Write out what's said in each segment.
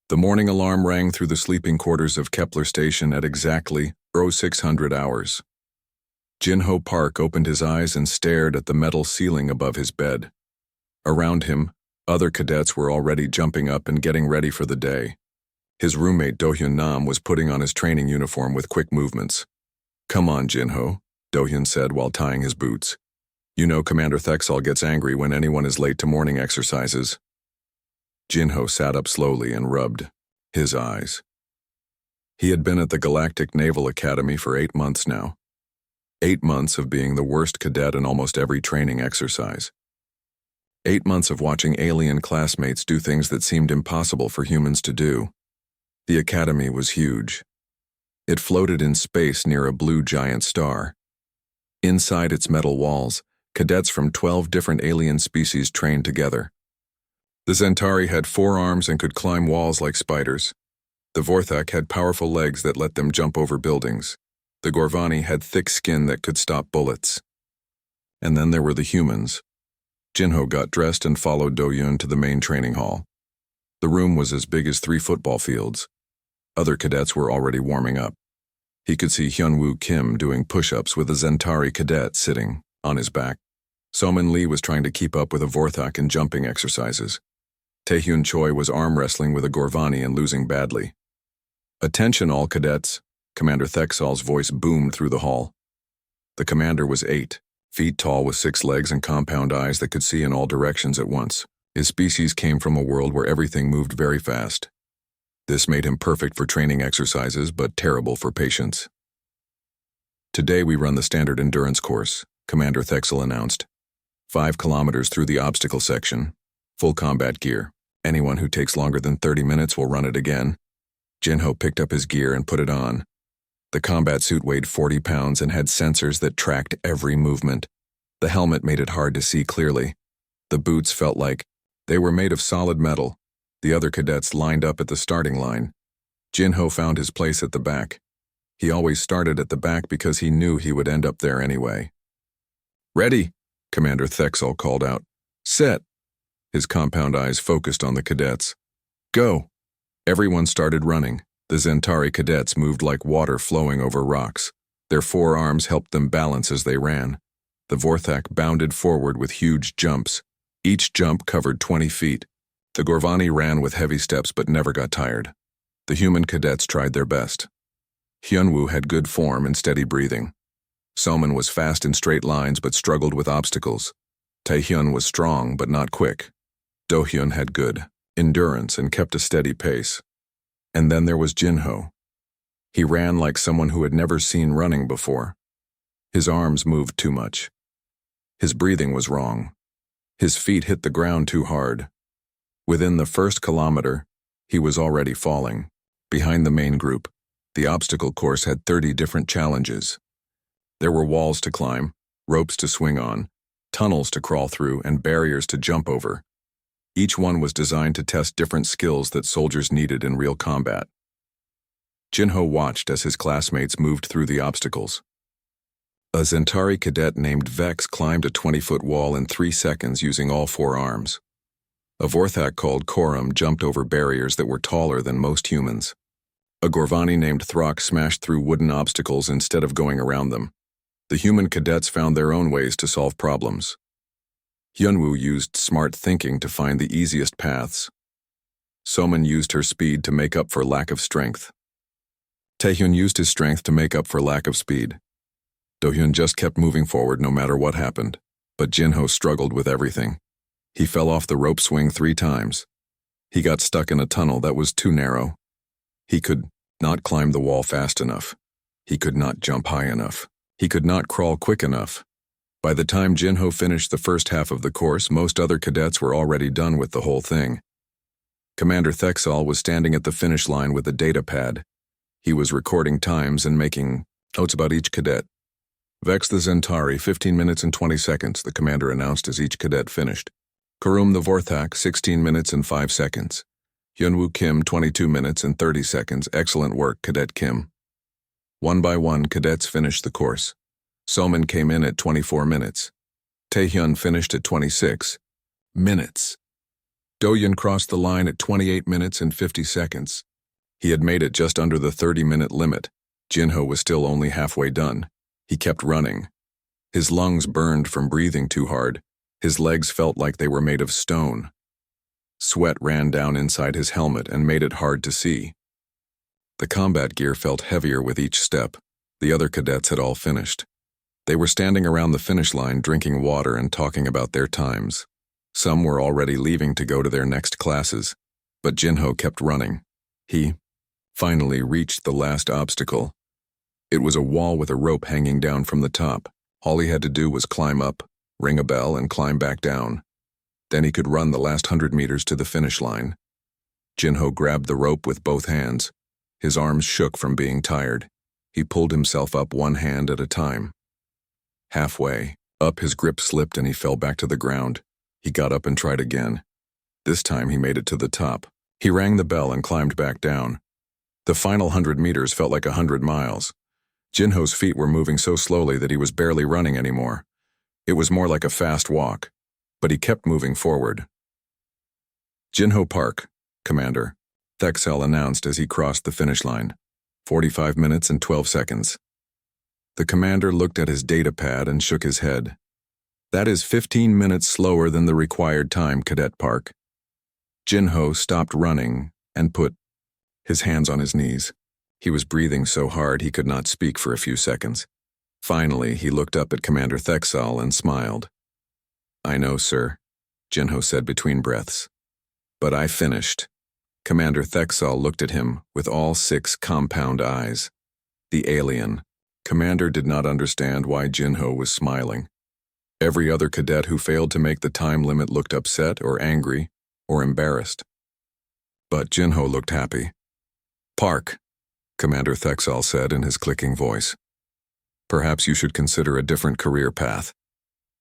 The morning alarm rang through the sleeping quarters of Kepler Station at exactly 0600 hours. Jinho Park opened his eyes and stared at the metal ceiling above his bed. Around him, other cadets were already jumping up and getting ready for the day. His roommate Do-hyun Nam was putting on his training uniform with quick movements. "Come on, Jinho," Do-hyun said while tying his boots. "You know Commander Thexal gets angry when anyone is late to morning exercises." Jinho sat up slowly and rubbed his eyes. He had been at the Galactic Naval Academy for 8 months now. 8 months of being the worst cadet in almost every training exercise. 8 months of watching alien classmates do things that seemed impossible for humans to do. The academy was huge. It floated in space near a blue giant star. Inside its metal walls, cadets from 12 different alien species trained together. The Zentari had 4 arms and could climb walls like spiders. The Vorthak had powerful legs that let them jump over buildings. The Gorvani had thick skin that could stop bullets. And then there were the humans. Jinho got dressed and followed Do-hyun to the main training hall. The room was as big as 3 football fields. Other cadets were already warming up. He could see Hyun-woo Kim doing push-ups with a Zentari cadet sitting on his back. So-min Lee was trying to keep up with a Vorthak in jumping exercises. Taehyun Choi was arm wrestling with a Gorvani and losing badly. "Attention all cadets," Commander Thexal's voice boomed through the hall. The commander was 8 feet tall with 6 legs and compound eyes that could see in all directions at once. His species came from a world where everything moved very fast. This made him perfect for training exercises, but terrible for patience. "Today we run the standard endurance course," Commander Thexal announced. 5 kilometers through the obstacle section. Full combat gear. Anyone who takes longer than 30 minutes will run it again. Jinho picked up his gear and put it on. The combat suit weighed 40 pounds and had sensors that tracked every movement. The helmet made it hard to see clearly. The boots felt like they were made of solid metal. The other cadets lined up at the starting line. Jinho found his place at the back. He always started at the back because he knew he would end up there anyway. "Ready," Commander Thexal called out. "Set." His compound eyes focused on the cadets. "Go." Everyone started running. The Zentari cadets moved like water flowing over rocks. Their 4 arms helped them balance as they ran. The Vorthak bounded forward with huge jumps. Each jump covered 20 feet. The Gorvani ran with heavy steps but never got tired. The human cadets tried their best. Hyun-woo had good form and steady breathing. So-min was fast in straight lines but struggled with obstacles. Taehyun was strong but not quick. Do-hyun had good endurance and kept a steady pace. And then there was Jinho. He ran like someone who had never seen running before. His arms moved too much. His breathing was wrong. His feet hit the ground too hard. Within the first kilometer, he was already falling. Behind the main group, the obstacle course had 30 different challenges. There were walls to climb, ropes to swing on, tunnels to crawl through, and barriers to jump over. Each one was designed to test different skills that soldiers needed in real combat. Jinho watched as his classmates moved through the obstacles. A Zentari cadet named Vex climbed a 20-foot wall in 3 seconds using all 4 arms. A Vorthak called Korum jumped over barriers that were taller than most humans. A Gorvani named Throk smashed through wooden obstacles instead of going around them. The human cadets found their own ways to solve problems. Hyun-woo used smart thinking to find the easiest paths. So-min used her speed to make up for lack of strength. Taehyun used his strength to make up for lack of speed. Do-hyun just kept moving forward no matter what happened, but Jinho struggled with everything. He fell off the rope swing 3 times. He got stuck in a tunnel that was too narrow. He could not climb the wall fast enough. He could not jump high enough. He could not crawl quick enough. By the time Jinho finished the first half of the course, most other cadets were already done with the whole thing. Commander Thexal was standing at the finish line with a data pad. He was recording times and making notes about each cadet. "Vex the Zentari, 15 minutes and 20 seconds, the commander announced as each cadet finished. Korum the Vorthak, 16 minutes and 5 seconds. Hyun-woo Kim, 22 minutes and 30 seconds. Excellent work, Cadet Kim." One by one, cadets finished the course. So-min came in at 24 minutes. Taehyun finished at 26 minutes. Do-hyun crossed the line at 28 minutes and 50 seconds. He had made it just under the 30-minute limit. Jinho was still only halfway done. He kept running. His lungs burned from breathing too hard. His legs felt like they were made of stone. Sweat ran down inside his helmet and made it hard to see. The combat gear felt heavier with each step. The other cadets had all finished. They were standing around the finish line drinking water and talking about their times. Some were already leaving to go to their next classes, but Jinho kept running. He finally reached the last obstacle. It was a wall with a rope hanging down from the top. All he had to do was climb up, ring a bell, and climb back down. Then he could run the last 100 meters to the finish line. Jinho grabbed the rope with both hands. His arms shook from being tired. He pulled himself up one hand at a time. Halfway up, his grip slipped and he fell back to the ground. He got up and tried again. This time he made it to the top. He rang the bell and climbed back down. The final 100 meters felt like 100 miles. Jinho's feet were moving so slowly that he was barely running anymore. It was more like a fast walk, but he kept moving forward. Jinho Park, Commander, Thexel announced as he crossed the finish line. 45 minutes and 12 seconds. The commander looked at his data pad and shook his head. That is 15 minutes slower than the required time, Cadet Park. Jinho stopped running and put his hands on his knees. He was breathing so hard he could not speak for a few seconds. Finally, he looked up at Commander Thexel and smiled. I know, sir, Jinho said between breaths. But I finished. Commander Thexel looked at him with all 6 compound eyes. The alien. Commander did not understand why Jinho was smiling. Every other cadet who failed to make the time limit looked upset or angry or embarrassed. But Jinho looked happy. Park, Commander Thexel said in his clicking voice. Perhaps you should consider a different career path.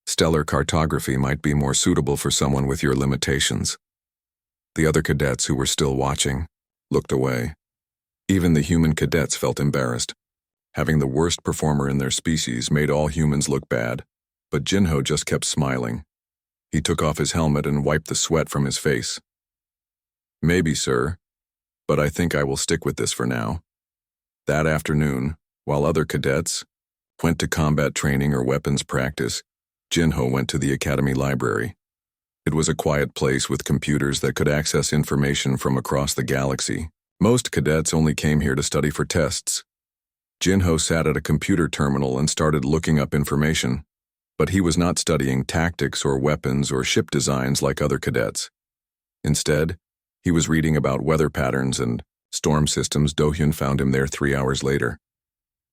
Stellar cartography might be more suitable for someone with your limitations. The other cadets who were still watching looked away. Even the human cadets felt embarrassed. Having the worst performer in their species made all humans look bad, but Jinho just kept smiling. He took off his helmet and wiped the sweat from his face. Maybe, sir, but I think I will stick with this for now. That afternoon, while other cadets went to combat training or weapons practice, Jinho went to the academy library. It was a quiet place with computers that could access information from across the galaxy. Most cadets only came here to study for tests. Jinho sat at a computer terminal and started looking up information, but he was not studying tactics or weapons or ship designs like other cadets. Instead, he was reading about weather patterns and storm systems. Do-hyun found him there 3 hours later.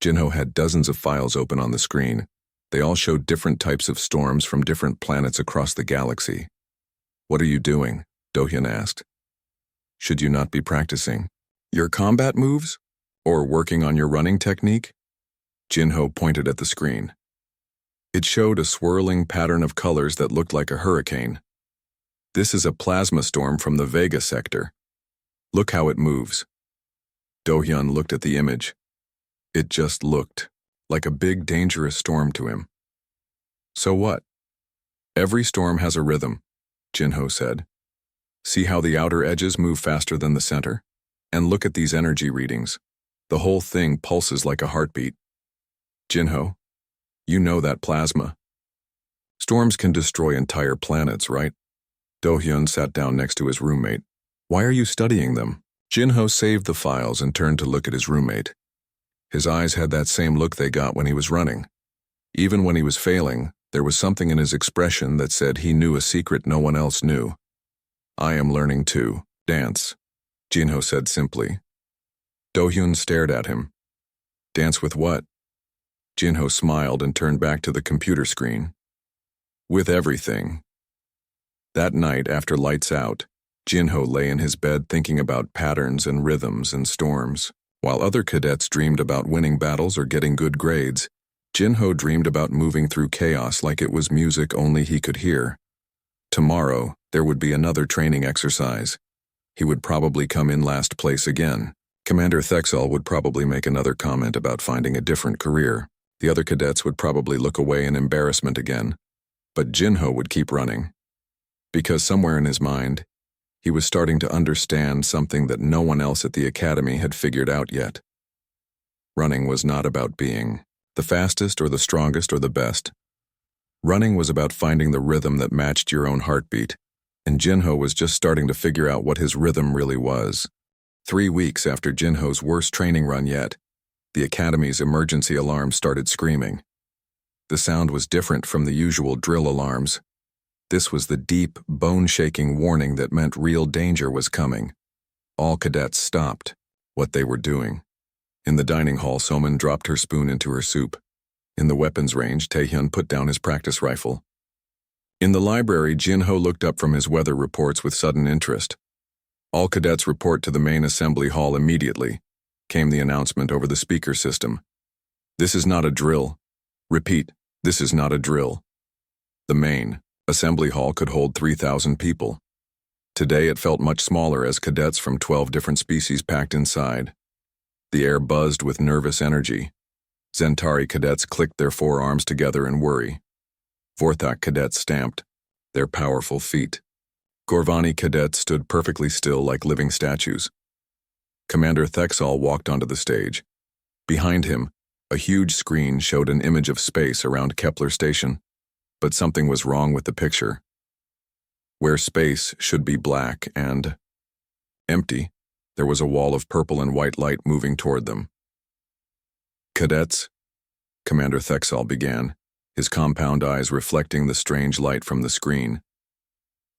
Jinho had dozens of files open on the screen. They all showed different types of storms from different planets across the galaxy. What are you doing? Do-hyun asked. Should you not be practicing your combat moves? Or working on your running technique? Jinho pointed at the screen. It showed a swirling pattern of colors that looked like a hurricane. This is a plasma storm from the Vega sector. Look how it moves. Do-hyun looked at the image. It just looked like a big, dangerous storm to him. So what? Every storm has a rhythm, Jinho said. See how the outer edges move faster than the center? And look at these energy readings. The whole thing pulses like a heartbeat. Jinho, you know that plasma. Storms can destroy entire planets, right? Do-hyun sat down next to his roommate. Why are you studying them? Jinho saved the files and turned to look at his roommate. His eyes had that same look they got when he was running. Even when he was failing, there was something in his expression that said he knew a secret no one else knew. I am learning to dance, Jinho said simply. Do-hyun stared at him. Dance with what? Jinho smiled and turned back to the computer screen. With everything. That night, after lights out, Jinho lay in his bed thinking about patterns and rhythms and storms. While other cadets dreamed about winning battles or getting good grades, Jinho dreamed about moving through chaos like it was music only he could hear. Tomorrow, there would be another training exercise. He would probably come in last place again. Commander Thexel would probably make another comment about finding a different career. The other cadets would probably look away in embarrassment again. But Jinho would keep running. Because somewhere in his mind, He was starting to understand something that no one else at the academy had figured out yet. Running was not about being the fastest or the strongest or the best. Running was about finding the rhythm that matched your own heartbeat, and Jinho was just starting to figure out what his rhythm really was. 3 weeks after Jinho's worst training run yet, the academy's emergency alarm started screaming. The sound was different from the usual drill alarms. This was the deep, bone-shaking warning that meant real danger was coming. All cadets stopped what they were doing. In the dining hall, Soman dropped her spoon into her soup. In the weapons range, Taehyun put down his practice rifle. In the library, Jinho looked up from his weather reports with sudden interest. All cadets report to the main assembly hall immediately, came the announcement over the speaker system. This is not a drill. Repeat, this is not a drill. The main assembly hall could hold 3,000 people. Today it felt much smaller as cadets from 12 different species packed inside. The air buzzed with nervous energy. Zentari cadets clicked their forearms together in worry. Vorthak cadets stamped their powerful feet. Gorvani cadets stood perfectly still like living statues. Commander Thexal walked onto the stage. Behind him, a huge screen showed an image of space around Kepler Station, but something was wrong with the picture. Where space should be black and empty, there was a wall of purple and white light moving toward them. Cadets, Commander Thexal began, his compound eyes reflecting the strange light from the screen.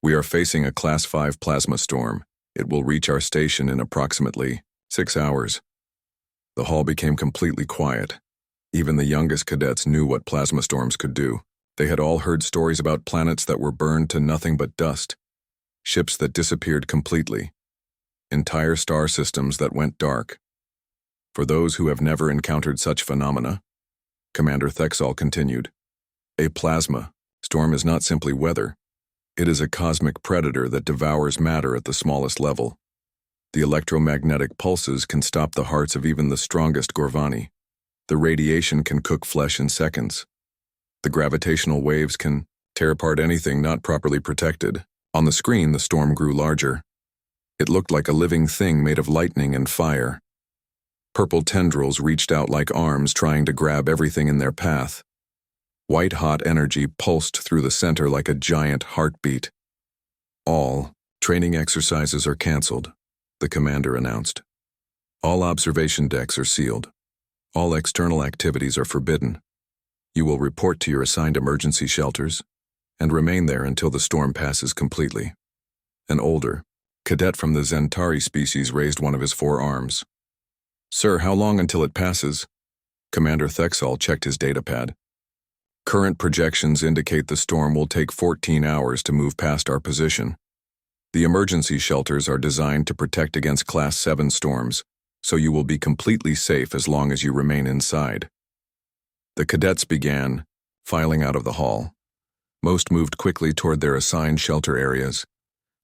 We are facing a Class 5 plasma storm. It will reach our station in approximately 6 hours. The hall became completely quiet. Even the youngest cadets knew what plasma storms could do. They had all heard stories about planets that were burned to nothing but dust, ships that disappeared completely, entire star systems that went dark. For those who have never encountered such phenomena, Commander Thexal continued, a plasma storm is not simply weather. It is a cosmic predator that devours matter at the smallest level. The electromagnetic pulses can stop the hearts of even the strongest Gorvani. The radiation can cook flesh in seconds. The gravitational waves can tear apart anything not properly protected. On the screen, the storm grew larger. It looked like a living thing made of lightning and fire. Purple tendrils reached out like arms trying to grab everything in their path. White-hot energy pulsed through the center like a giant heartbeat. All training exercises are canceled, the commander announced. All observation decks are sealed. All external activities are forbidden. You will report to your assigned emergency shelters and remain there until the storm passes completely. An older cadet from the Zentari species raised one of his forearms. Sir, how long until it passes? Commander Thexal checked his datapad. Current projections indicate the storm will take 14 hours to move past our position. The emergency shelters are designed to protect against Class 7 storms, so you will be completely safe as long as you remain inside. The cadets began filing out of the hall. Most moved quickly toward their assigned shelter areas.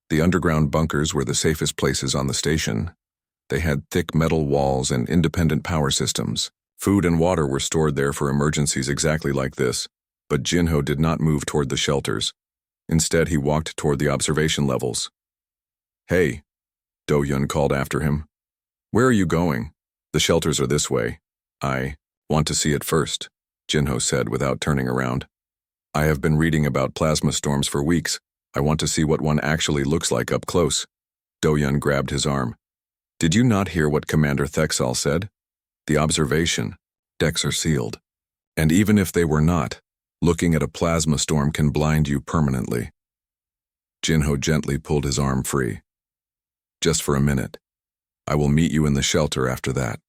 The underground bunkers were the safest places on the station. They had thick metal walls and independent power systems. Food and water were stored there for emergencies exactly like this, but Jinho did not move toward the shelters. Instead, he walked toward the observation levels. Hey, Do-Yun called after him. Where are you going? The shelters are this way. I want to see it first, Jinho said without turning around. I have been reading about plasma storms for weeks. I want to see what one actually looks like up close. Do-Yun grabbed his arm. Did you not hear what Commander Thexal said? The observation decks are sealed. And even if they were not, looking at a plasma storm can blind you permanently. Jinho gently pulled his arm free. Just for a minute. I will meet you in the shelter after that.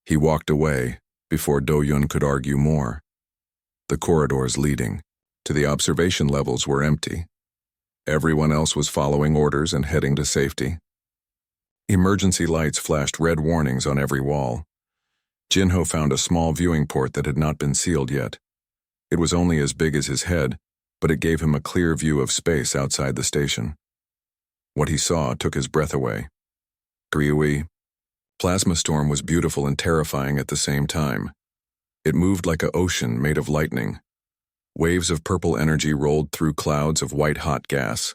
He walked away before Do-Yun could argue more. The corridors leading to the observation levels were empty. Everyone else was following orders and heading to safety. Emergency lights flashed red warnings on every wall. Jinho found a small viewing port that had not been sealed yet. It was only as big as his head, but it gave him a clear view of space outside the station. What he saw took his breath away. Griui. Plasma storm was beautiful and terrifying at the same time. It moved like an ocean made of lightning. Waves of purple energy rolled through clouds of white-hot gas.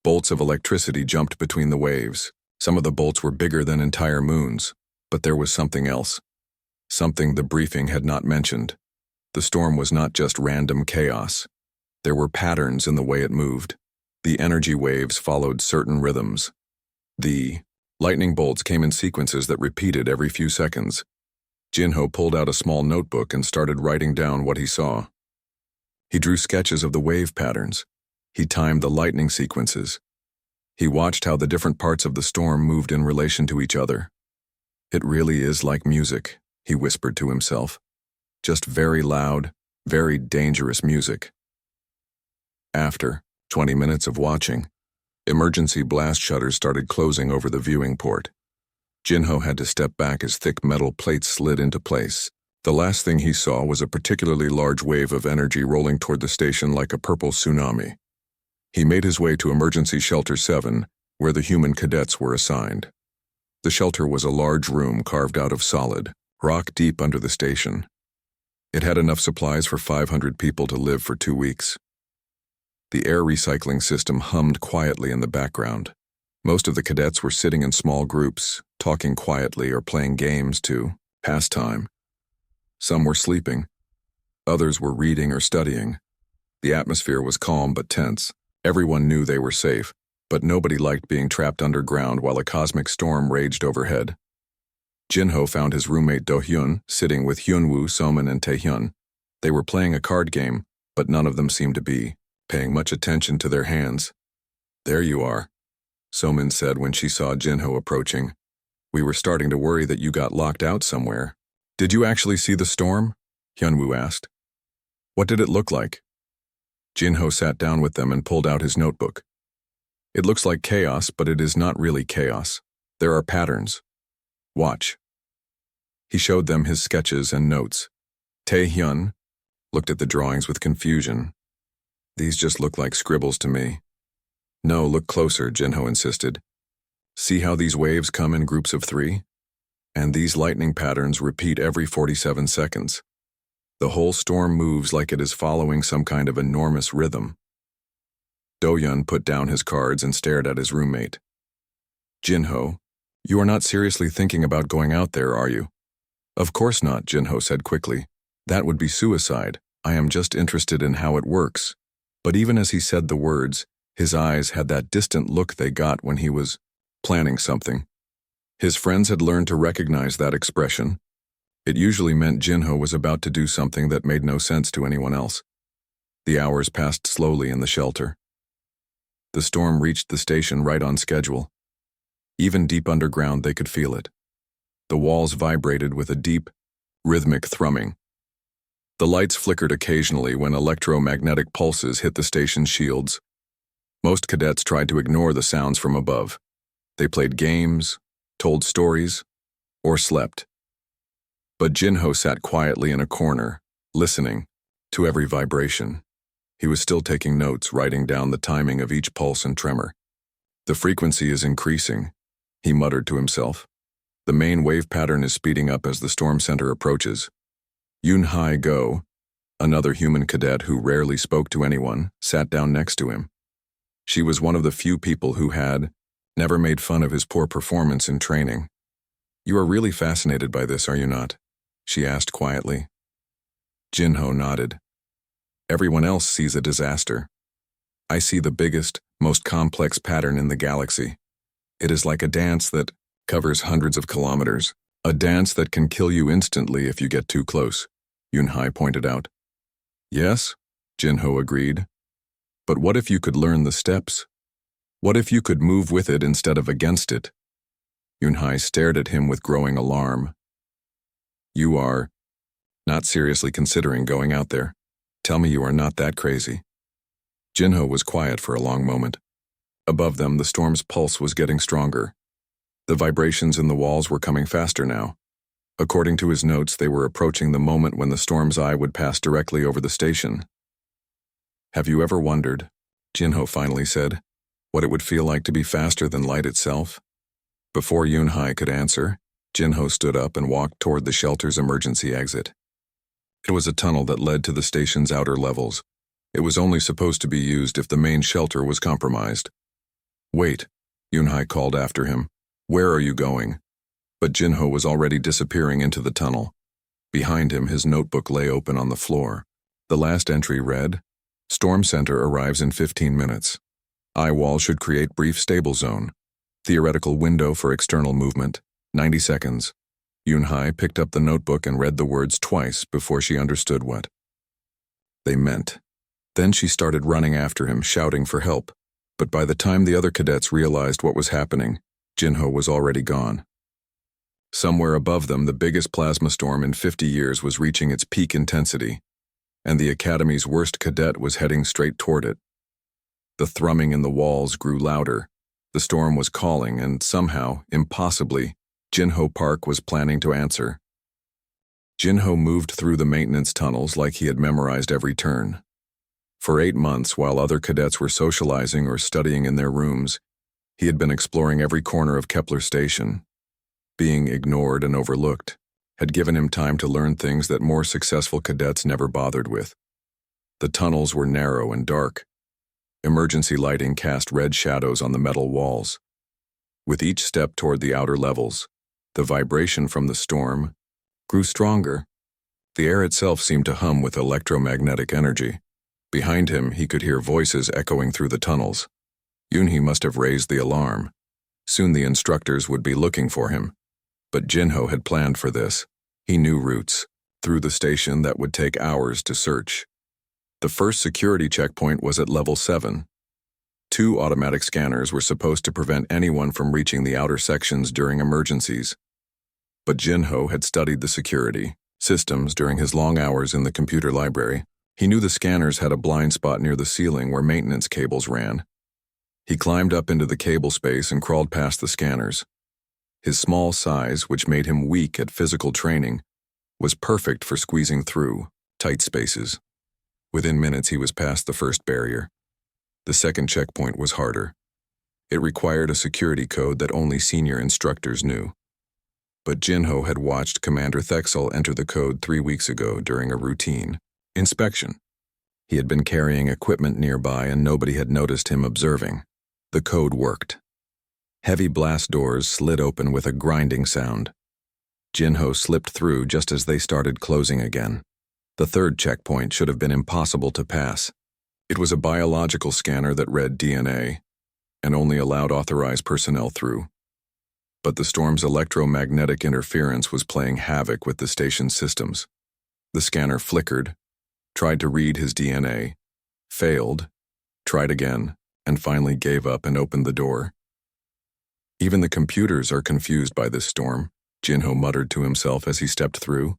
Bolts of electricity jumped between the waves. Some of the bolts were bigger than entire moons, but there was something else. Something the briefing had not mentioned. The storm was not just random chaos. There were patterns in the way it moved. The energy waves followed certain rhythms. The lightning bolts came in sequences that repeated every few seconds. Jinho pulled out a small notebook and started writing down what he saw. He drew sketches of the wave patterns. He timed the lightning sequences. He watched how the different parts of the storm moved in relation to each other. It really is like music, he whispered to himself. Just very loud, very dangerous music. After 20 minutes of watching, emergency blast shutters started closing over the viewing port. Jinho had to step back as thick metal plates slid into place. The last thing he saw was a particularly large wave of energy rolling toward the station like a purple tsunami. He made his way to Emergency Shelter 7, where the human cadets were assigned. The shelter was a large room carved out of solid rock deep under the station. It had enough supplies for 500 people to live for 2 weeks. The air recycling system hummed quietly in the background. Most of the cadets were sitting in small groups, talking quietly or playing games to pass time. Some were sleeping. Others were reading or studying. The atmosphere was calm but tense. Everyone knew they were safe, but nobody liked being trapped underground while a cosmic storm raged overhead. Jinho found his roommate Do-hyun sitting with Hyunwoo, Somin, and Taehyun. They were playing a card game, but none of them seemed to be paying much attention to their hands. "There you are," Somin said when she saw Jinho approaching. "We were starting to worry that you got locked out somewhere." "Did you actually see the storm?" Hyunwoo asked. "What did it look like?" Jinho sat down with them and pulled out his notebook. "It looks like chaos, but it is not really chaos. There are patterns. Watch." He showed them his sketches and notes. Taehyun looked at the drawings with confusion. "These just look like scribbles to me." "No, look closer," Jinho insisted. "See how these waves come in groups of 3? And these lightning patterns repeat every 47 seconds. The whole storm moves like it is following some kind of enormous rhythm." Do-hyun put down his cards and stared at his roommate. "Jinho, you are not seriously thinking about going out there, are you?" "Of course not," Jinho said quickly. "That would be suicide. I am just interested in how it works." But even as he said the words, his eyes had that distant look they got when he was planning something. His friends had learned to recognize that expression. It usually meant Jinho was about to do something that made no sense to anyone else. The hours passed slowly in the shelter. The storm reached the station right on schedule. Even deep underground, they could feel it. The walls vibrated with a deep, rhythmic thrumming. The lights flickered occasionally when electromagnetic pulses hit the station's shields. Most cadets tried to ignore the sounds from above. They played games, told stories, or slept. But Jinho sat quietly in a corner, listening to every vibration. He was still taking notes, writing down the timing of each pulse and tremor. "The frequency is increasing," he muttered to himself. "The main wave pattern is speeding up as the storm center approaches." Yoon-hae Go, another human cadet who rarely spoke to anyone, sat down next to him. She was one of the few people who had never made fun of his poor performance in training. "You are really fascinated by this, are you not?" she asked quietly. Jinho nodded. "Everyone else sees a disaster. I see the biggest, most complex pattern in the galaxy. It is like a dance that covers hundreds of kilometers. A dance that can kill you instantly if you get too close," Yoon-hae pointed out. "Yes," Jinho agreed. "But what if you could learn the steps? What if you could move with it instead of against it?" Yoon-hae stared at him with growing alarm. "You are not seriously considering going out there? Tell me you are not that crazy." Jinho was quiet for a long moment. Above them, the storm's pulse was getting stronger. The vibrations in the walls were coming faster now. According to his notes, they were approaching the moment when the storm's eye would pass directly over the station. "Have you ever wondered," Jinho finally said, "what it would feel like to be faster than light itself?" Before Yoon-hae could answer, Jinho stood up and walked toward the shelter's emergency exit. It was a tunnel that led to the station's outer levels. It was only supposed to be used if the main shelter was compromised. Wait, Yunhai called after him. Where are you going? But Jinho was already disappearing into the tunnel. Behind him, his notebook lay open on the floor. The last entry read, Storm Center arrives in 15 minutes. Eye wall should create brief stable zone. Theoretical window for external movement, 90 seconds. Yunhai picked up the notebook and read the words twice before she understood what they meant. Then she started running after him, shouting for help. But by the time the other cadets realized what was happening, Jinho was already gone. Somewhere above them, the biggest plasma storm in 50 years was reaching its peak intensity, and the Academy's worst cadet was heading straight toward it. The thrumming in the walls grew louder. The storm was calling, and somehow, impossibly, Jinho Park was planning to answer. Jinho moved through the maintenance tunnels like he had memorized every turn. For 8 months, while other cadets were socializing or studying in their rooms, he had been exploring every corner of Kepler Station. Being ignored and overlooked had given him time to learn things that more successful cadets never bothered with. The tunnels were narrow and dark. Emergency lighting cast red shadows on the metal walls. With each step toward the outer levels, the vibration from the storm grew stronger. The air itself seemed to hum with electromagnetic energy. Behind him, he could hear voices echoing through the tunnels. Yunhai must have raised the alarm. Soon the instructors would be looking for him. But Jinho had planned for this. He knew routes through the station that would take hours to search. The first security checkpoint was at level 7. 2 automatic scanners were supposed to prevent anyone from reaching the outer sections during emergencies. But Jinho had studied the security systems during his long hours in the computer library. He knew the scanners had a blind spot near the ceiling where maintenance cables ran. He climbed up into the cable space and crawled past the scanners. His small size, which made him weak at physical training, was perfect for squeezing through tight spaces. Within minutes, he was past the first barrier. The second checkpoint was harder. It required a security code that only senior instructors knew. But Jinho had watched Commander Thexel enter the code 3 weeks ago during a routine inspection. He had been carrying equipment nearby and nobody had noticed him observing. The code worked. Heavy blast doors slid open with a grinding sound. Jinho slipped through just as they started closing again. The third checkpoint should have been impossible to pass. It was a biological scanner that read DNA and only allowed authorized personnel through. But the storm's electromagnetic interference was playing havoc with the station's systems. The scanner flickered, tried to read his DNA, failed, tried again, and finally gave up and opened the door. Even the computers are confused by this storm, Jinho muttered to himself as he stepped through.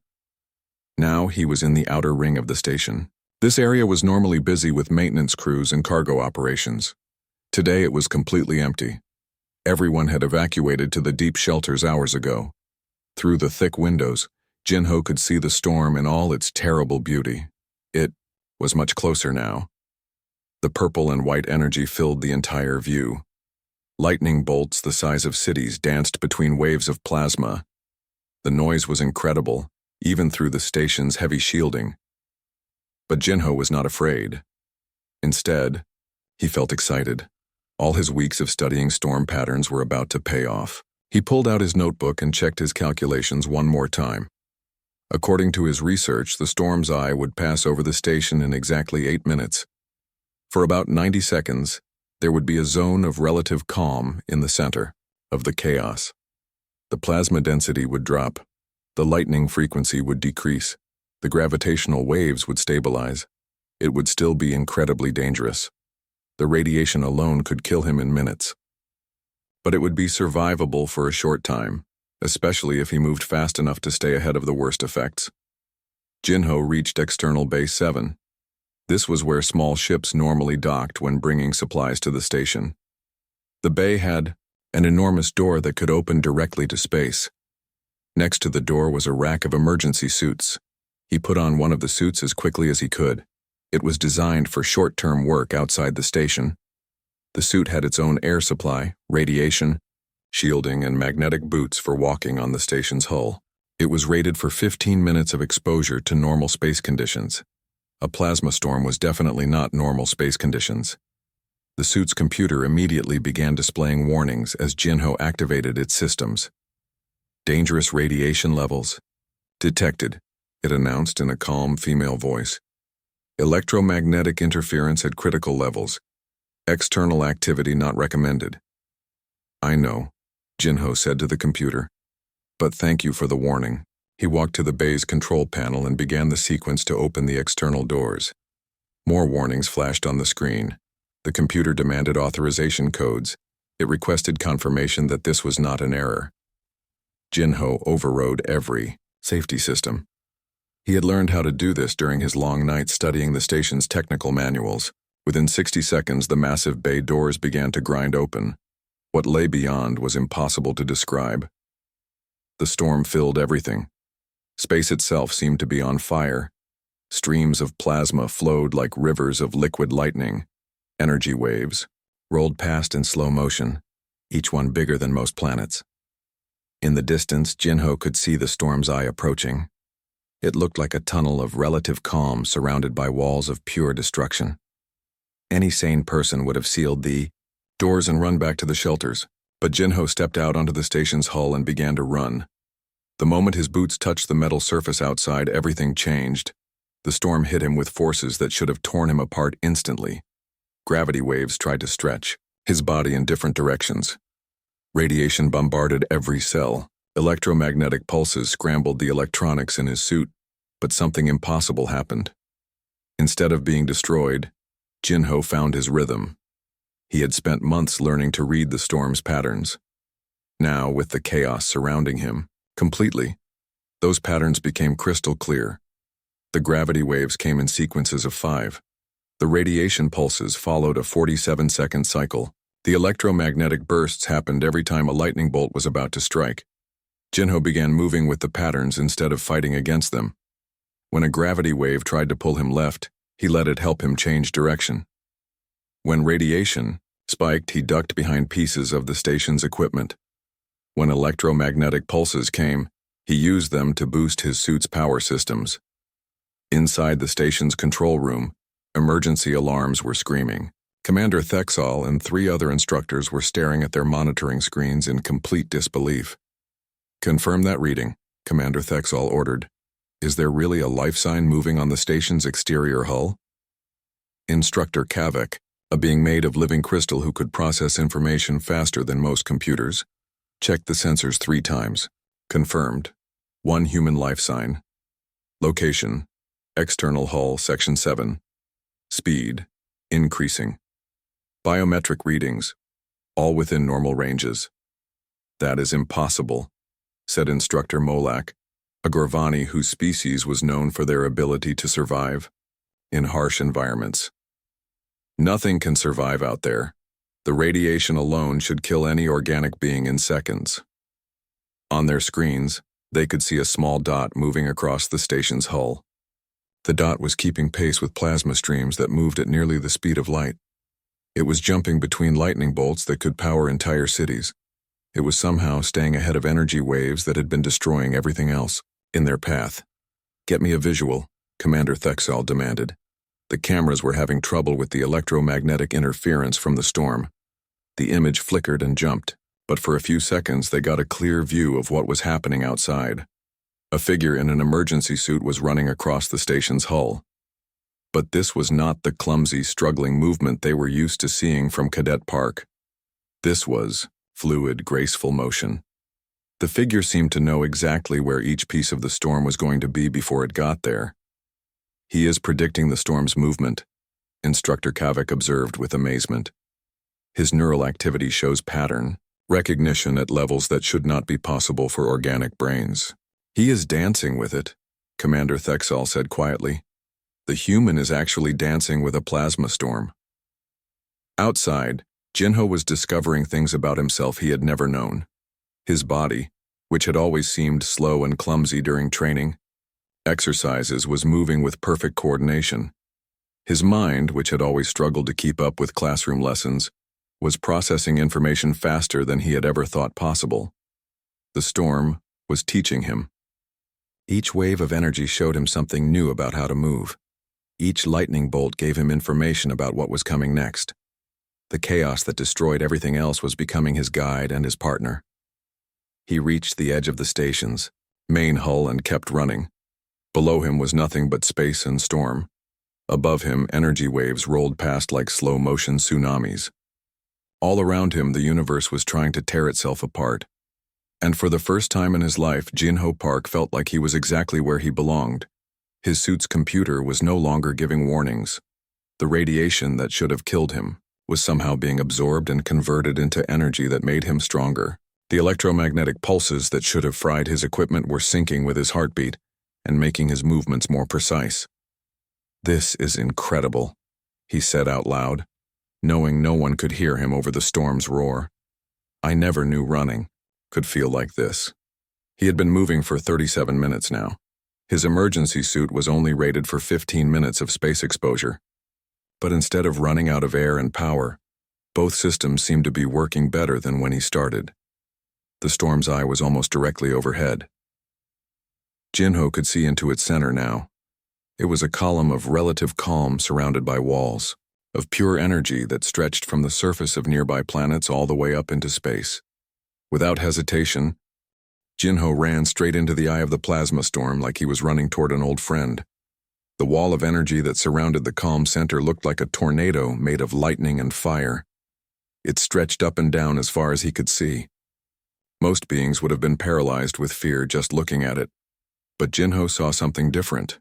Now he was in the outer ring of the station. This area was normally busy with maintenance crews and cargo operations. Today it was completely empty. Everyone had evacuated to the deep shelters hours ago. Through the thick windows, Jinho could see the storm in all its terrible beauty. It was much closer now. The purple and white energy filled the entire view. Lightning bolts the size of cities danced between waves of plasma. The noise was incredible, even through the station's heavy shielding. But Jinho was not afraid. Instead, he felt excited. All his weeks of studying storm patterns were about to pay off. He pulled out his notebook and checked his calculations one more time. According to his research, the storm's eye would pass over the station in exactly 8 minutes. For about 90 seconds, there would be a zone of relative calm in the center of the chaos. The plasma density would drop. The lightning frequency would decrease. The gravitational waves would stabilize. It would still be incredibly dangerous. The radiation alone could kill him in minutes. But it would be survivable for a short time, especially if he moved fast enough to stay ahead of the worst effects. Jinho reached External Base 7. This was where small ships normally docked when bringing supplies to the station. The bay had an enormous door that could open directly to space. Next to the door was a rack of emergency suits. He put on one of the suits as quickly as he could. It was designed for short-term work outside the station. The suit had its own air supply, radiation, shielding, and magnetic boots for walking on the station's hull. It was rated for 15 minutes of exposure to normal space conditions. A plasma storm was definitely not normal space conditions. The suit's computer immediately began displaying warnings as Jinho activated its systems. Dangerous radiation levels detected, it announced in a calm female voice. Electromagnetic interference at critical levels. External activity not recommended. I know, Jinho said to the computer. But thank you for the warning. He walked to the bay's control panel and began the sequence to open the external doors. More warnings flashed on the screen. The computer demanded authorization codes. It requested confirmation that this was not an error. Jinho overrode every safety system. He had learned how to do this during his long night studying the station's technical manuals. Within 60 seconds, the massive bay doors began to grind open. What lay beyond was impossible to describe. The storm filled everything. Space itself seemed to be on fire. Streams of plasma flowed like rivers of liquid lightning. Energy waves rolled past in slow motion, each one bigger than most planets. In the distance, Jinho could see the storm's eye approaching. It looked like a tunnel of relative calm surrounded by walls of pure destruction. Any sane person would have sealed the doors and run back to the shelters, but Jinho stepped out onto the station's hull and began to run. The moment his boots touched the metal surface outside, everything changed. The storm hit him with forces that should have torn him apart instantly. Gravity waves tried to stretch his body in different directions. Radiation bombarded every cell. Electromagnetic pulses scrambled the electronics in his suit, but something impossible happened. Instead of being destroyed, Jinho found his rhythm. He had spent months learning to read the storm's patterns. Now, with the chaos surrounding him, completely, those patterns became crystal clear. The gravity waves came in sequences of 5. The radiation pulses followed a 47-second cycle. The electromagnetic bursts happened every time a lightning bolt was about to strike. Jinho began moving with the patterns instead of fighting against them. When a gravity wave tried to pull him left, he let it help him change direction. When radiation spiked, he ducked behind pieces of the station's equipment. When electromagnetic pulses came, he used them to boost his suit's power systems. Inside the station's control room, emergency alarms were screaming. Commander Thexal and 3 other instructors were staring at their monitoring screens in complete disbelief. Confirm that reading, Commander Thexal ordered. Is there really a life sign moving on the station's exterior hull? Instructor Kavik, a being made of living crystal who could process information faster than most computers, checked the sensors 3 times. Confirmed. 1 human life sign. Location: external hull, Section 7. Speed: increasing. Biometric readings: all within normal ranges. That is impossible, said Instructor Molak, a Gorvani whose species was known for their ability to survive in harsh environments. Nothing can survive out there. The radiation alone should kill any organic being in seconds. On their screens, they could see a small dot moving across the station's hull. The dot was keeping pace with plasma streams that moved at nearly the speed of light. It was jumping between lightning bolts that could power entire cities. It was somehow staying ahead of energy waves that had been destroying everything else in their path. Get me a visual, Commander Thexal demanded. The cameras were having trouble with the electromagnetic interference from the storm. The image flickered and jumped, but for a few seconds they got a clear view of what was happening outside. A figure in an emergency suit was running across the station's hull. But this was not the clumsy, struggling movement they were used to seeing from Cadet Park. This was fluid, graceful motion. The figure seemed to know exactly where each piece of the storm was going to be before it got there. He is predicting the storm's movement, Instructor Kavik observed with amazement. His neural activity shows pattern recognition at levels that should not be possible for organic brains. He is dancing with it, Commander Thexal said quietly. The human is actually dancing with a plasma storm. Outside, Jinho was discovering things about himself he had never known. His body, which had always seemed slow and clumsy during training, exercises, was moving with perfect coordination. His mind, which had always struggled to keep up with classroom lessons, was processing information faster than he had ever thought possible. The storm was teaching him. Each wave of energy showed him something new about how to move. Each lightning bolt gave him information about what was coming next. The chaos that destroyed everything else was becoming his guide and his partner. He reached the edge of the station's main hull and kept running. Below him was nothing but space and storm. Above him, energy waves rolled past like slow-motion tsunamis. All around him, the universe was trying to tear itself apart. And for the first time in his life, Jin-Ho Park felt like he was exactly where he belonged. His suit's computer was no longer giving warnings. The radiation that should have killed him was somehow being absorbed and converted into energy that made him stronger. The electromagnetic pulses that should have fried his equipment were syncing with his heartbeat and making his movements more precise. "This is incredible," he said out loud, knowing no one could hear him over the storm's roar. "I never knew running could feel like this." He had been moving for 37 minutes now. His emergency suit was only rated for 15 minutes of space exposure. But instead of running out of air and power, both systems seemed to be working better than when he started. The storm's eye was almost directly overhead. Jin-Ho could see into its center now. It was a column of relative calm surrounded by walls, of pure energy that stretched from the surface of nearby planets all the way up into space. Without hesitation, Jin-Ho ran straight into the eye of the plasma storm like he was running toward an old friend. The wall of energy that surrounded the calm center looked like a tornado made of lightning and fire. It stretched up and down as far as he could see. Most beings would have been paralyzed with fear just looking at it. But Jin-Ho saw something different.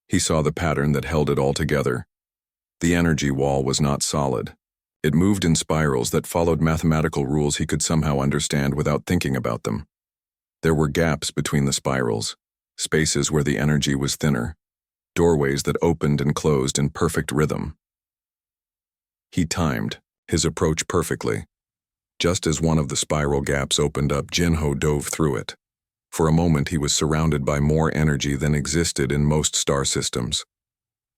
He saw the pattern that held it all together. The energy wall was not solid. It moved in spirals that followed mathematical rules he could somehow understand without thinking about them. There were gaps between the spirals, spaces where the energy was thinner, doorways that opened and closed in perfect rhythm. He timed his approach perfectly. Just as one of the spiral gaps opened up, Jin-Ho dove through it. For a moment, he was surrounded by more energy than existed in most star systems.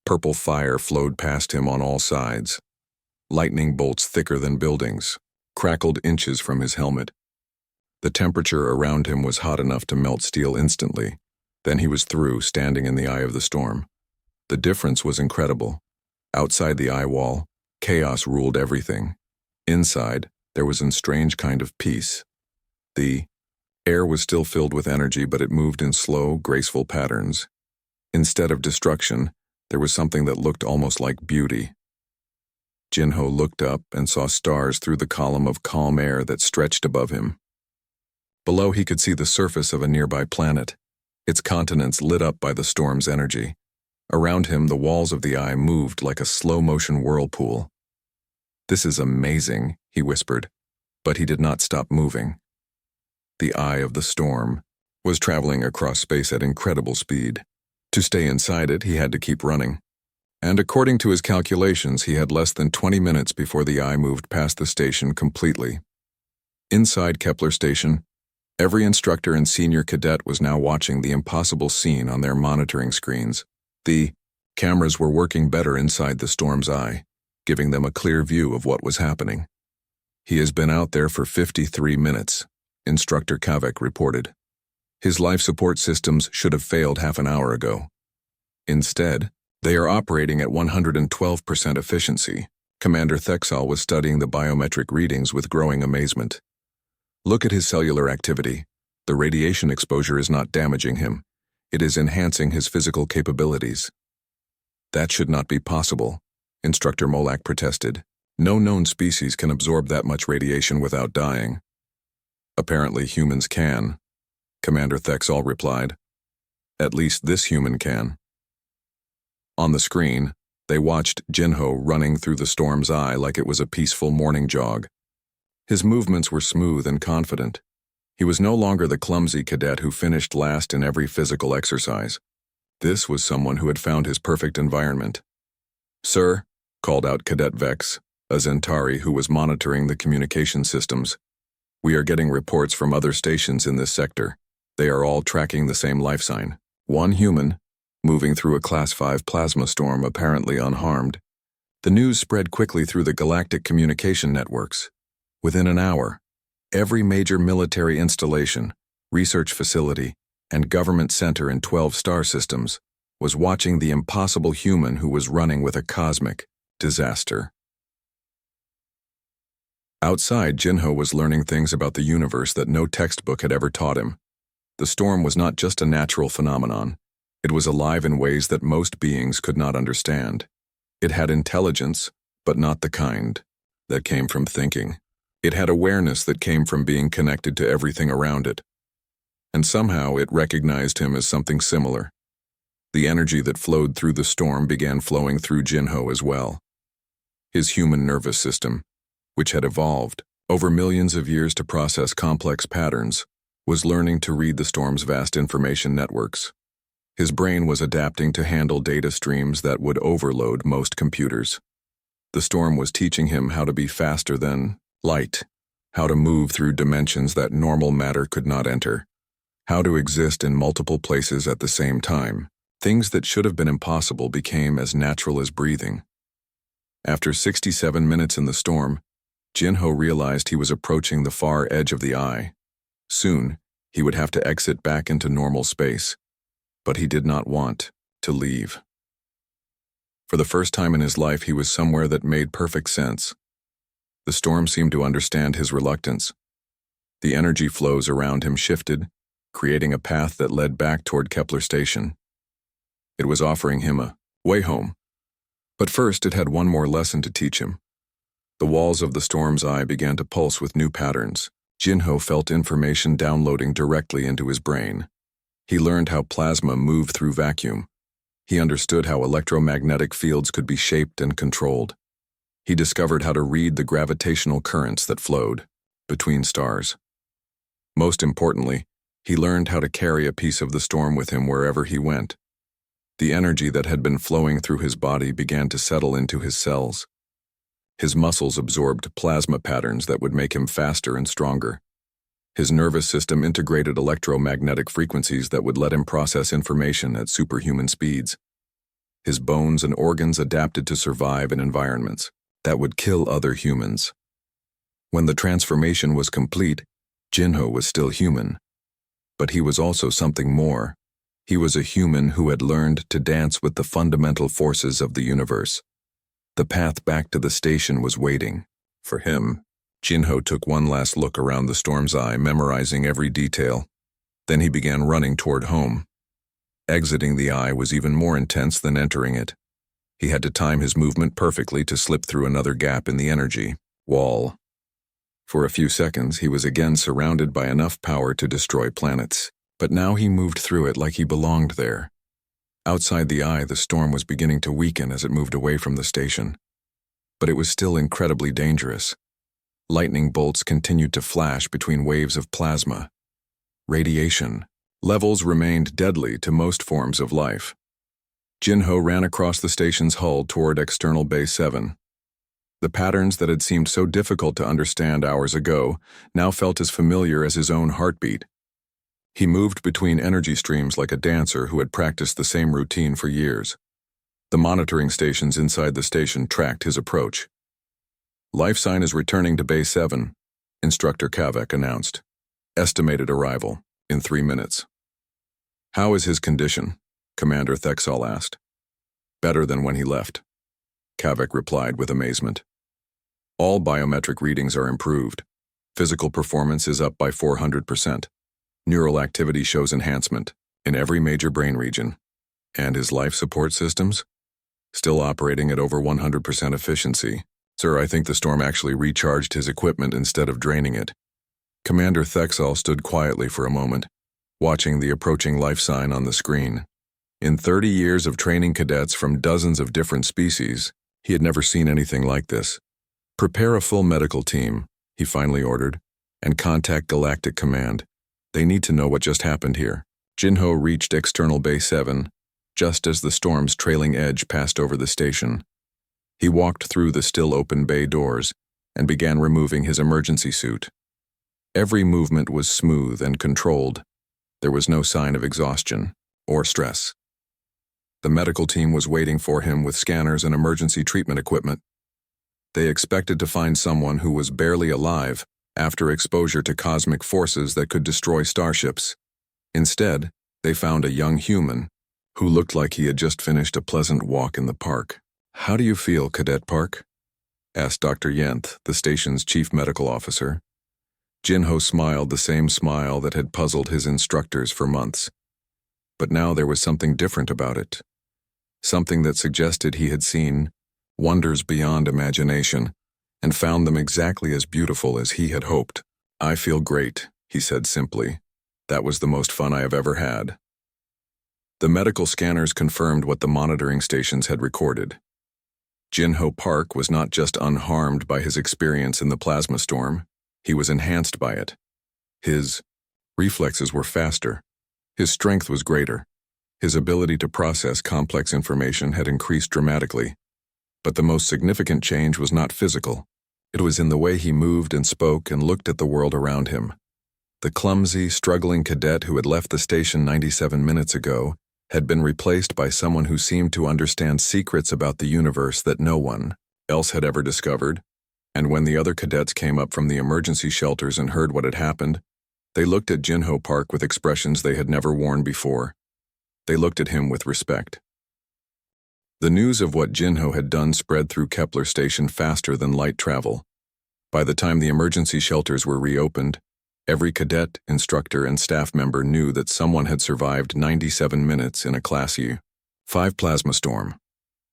Purple fire flowed past him on all sides. Lightning bolts thicker than buildings crackled inches from his helmet. The temperature around him was hot enough to melt steel instantly. Then he was through, standing in the eye of the storm. The difference was incredible. Outside the eye wall, chaos ruled everything. Inside, there was a strange kind of peace. The air was still filled with energy, but it moved in slow, graceful patterns. Instead of destruction, there was something that looked almost like beauty. Jin-Ho looked up and saw stars through the column of calm air that stretched above him. Below, he could see the surface of a nearby planet, its continents lit up by the storm's energy. Around him, the walls of the eye moved like a slow-motion whirlpool. "This is amazing," he whispered, but he did not stop moving. The eye of the storm was traveling across space at incredible speed. To stay inside it, he had to keep running. And according to his calculations, he had less than 20 minutes before the eye moved past the station completely. Inside Kepler Station, every instructor and senior cadet was now watching the impossible scene on their monitoring screens. The cameras were working better inside the storm's eye, giving them a clear view of what was happening. "He has been out there for 53 minutes, Instructor Kavek reported. "His life support systems should have failed half an hour ago. Instead, they are operating at 112% efficiency." Commander Thexal was studying the biometric readings with growing amazement. "Look at his cellular activity. The radiation exposure is not damaging him. It is enhancing his physical capabilities." "That should not be possible," Instructor Molak protested. "No known species can absorb that much radiation without dying." "Apparently humans can," Commander Thexal replied. "At least this human can." On the screen, they watched Jin-Ho running through the storm's eye like it was a peaceful morning jog. His movements were smooth and confident. He was no longer the clumsy cadet who finished last in every physical exercise. This was someone who had found his perfect environment. "Sir," called out Cadet Vex, a Zentari who was monitoring the communication systems, "we are getting reports from other stations in this sector. They are all tracking the same life sign. One human, moving through a Class 5 plasma storm apparently unharmed." The news spread quickly through the galactic communication networks. Within an hour, every major military installation, research facility, and government center in 12 star systems was watching the impossible human who was running with a cosmic disaster. Outside, Jinho was learning things about the universe that no textbook had ever taught him. The storm was not just a natural phenomenon. It was alive in ways that most beings could not understand. It had intelligence, but not the kind that came from thinking. It had awareness that came from being connected to everything around it. And somehow it recognized him as something similar. The energy that flowed through the storm began flowing through Jinho as well. His human nervous system, which had evolved over millions of years to process complex patterns, was learning to read the storm's vast information networks. His brain was adapting to handle data streams that would overload most computers. The storm was teaching him how to be faster than light, how to move through dimensions that normal matter could not enter, how to exist in multiple places at the same time. Things that should have been impossible became as natural as breathing. After 67 minutes in the storm, Jinho realized he was approaching the far edge of the eye. Soon, he would have to exit back into normal space, but he did not want to leave. For the first time in his life, he was somewhere that made perfect sense. The storm seemed to understand his reluctance. The energy flows around him shifted, creating a path that led back toward Kepler Station. It was offering him a way home. But first, it had one more lesson to teach him. The walls of the storm's eye began to pulse with new patterns. Jinho felt information downloading directly into his brain. He learned how plasma moved through vacuum. He understood how electromagnetic fields could be shaped and controlled. He discovered how to read the gravitational currents that flowed between stars. Most importantly, he learned how to carry a piece of the storm with him wherever he went. The energy that had been flowing through his body began to settle into his cells. His muscles absorbed plasma patterns that would make him faster and stronger. His nervous system integrated electromagnetic frequencies that would let him process information at superhuman speeds. His bones and organs adapted to survive in environments that would kill other humans. When the transformation was complete, Jinho was still human. But he was also something more. He was a human who had learned to dance with the fundamental forces of the universe. The path back to the station was waiting for him. Jinho took one last look around the storm's eye, memorizing every detail. Then he began running toward home. Exiting the eye was even more intense than entering it. He had to time his movement perfectly to slip through another gap in the energy wall. For a few seconds, he was again surrounded by enough power to destroy planets. But now he moved through it like he belonged there. Outside the eye, the storm was beginning to weaken as it moved away from the station. But it was still incredibly dangerous. Lightning bolts continued to flash between waves of plasma. Radiation levels remained deadly to most forms of life. Jinho ran across the station's hull toward external Bay 7. The patterns that had seemed so difficult to understand hours ago now felt as familiar as his own heartbeat. He moved between energy streams like a dancer who had practiced the same routine for years. The monitoring stations inside the station tracked his approach. Life sign is returning to Bay 7, Instructor Kavek announced. Estimated arrival in 3 minutes. How is his condition? Commander Thexal asked. Better than when he left, Kavek replied with amazement. All biometric readings are improved. Physical performance is up by 400%. Neural activity shows enhancement in every major brain region. And his life support systems? Still operating at over 100% efficiency. Sir, I think the storm actually recharged his equipment instead of draining it. Commander Thexal stood quietly for a moment, watching the approaching life sign on the screen. In 30 years of training cadets from dozens of different species, he had never seen anything like this. Prepare a full medical team, he finally ordered, and contact Galactic Command. They need to know what just happened here. Jinho reached external Bay 7, just as the storm's trailing edge passed over the station. He walked through the still open bay doors and began removing his emergency suit. Every movement was smooth and controlled. There was no sign of exhaustion or stress. The medical team was waiting for him with scanners and emergency treatment equipment. They expected to find someone who was barely alive after exposure to cosmic forces that could destroy starships. Instead, they found a young human who looked like he had just finished a pleasant walk in the park. How do you feel, Cadet Park? asked Dr. Yenth, the station's chief medical officer. Jinho smiled the same smile that had puzzled his instructors for months. But now there was something different about it. Something that suggested he had seen wonders beyond imagination and found them exactly as beautiful as he had hoped. "I feel great," he said simply. "That was the most fun I have ever had." The medical scanners confirmed what the monitoring stations had recorded. Jinho Park was not just unharmed by his experience in the plasma storm, he was enhanced by it. His reflexes were faster. His strength was greater. His ability to process complex information had increased dramatically. But the most significant change was not physical. It was in the way he moved and spoke and looked at the world around him. The clumsy, struggling cadet who had left the station 97 minutes ago had been replaced by someone who seemed to understand secrets about the universe that no one else had ever discovered. And when the other cadets came up from the emergency shelters and heard what had happened, they looked at Jinho Park with expressions they had never worn before. They looked at him with respect. The news of what Jinho had done spread through Kepler Station faster than light travel. By the time the emergency shelters were reopened, every cadet, instructor, and staff member knew that someone had survived 97 minutes in a Class U-5 plasma storm.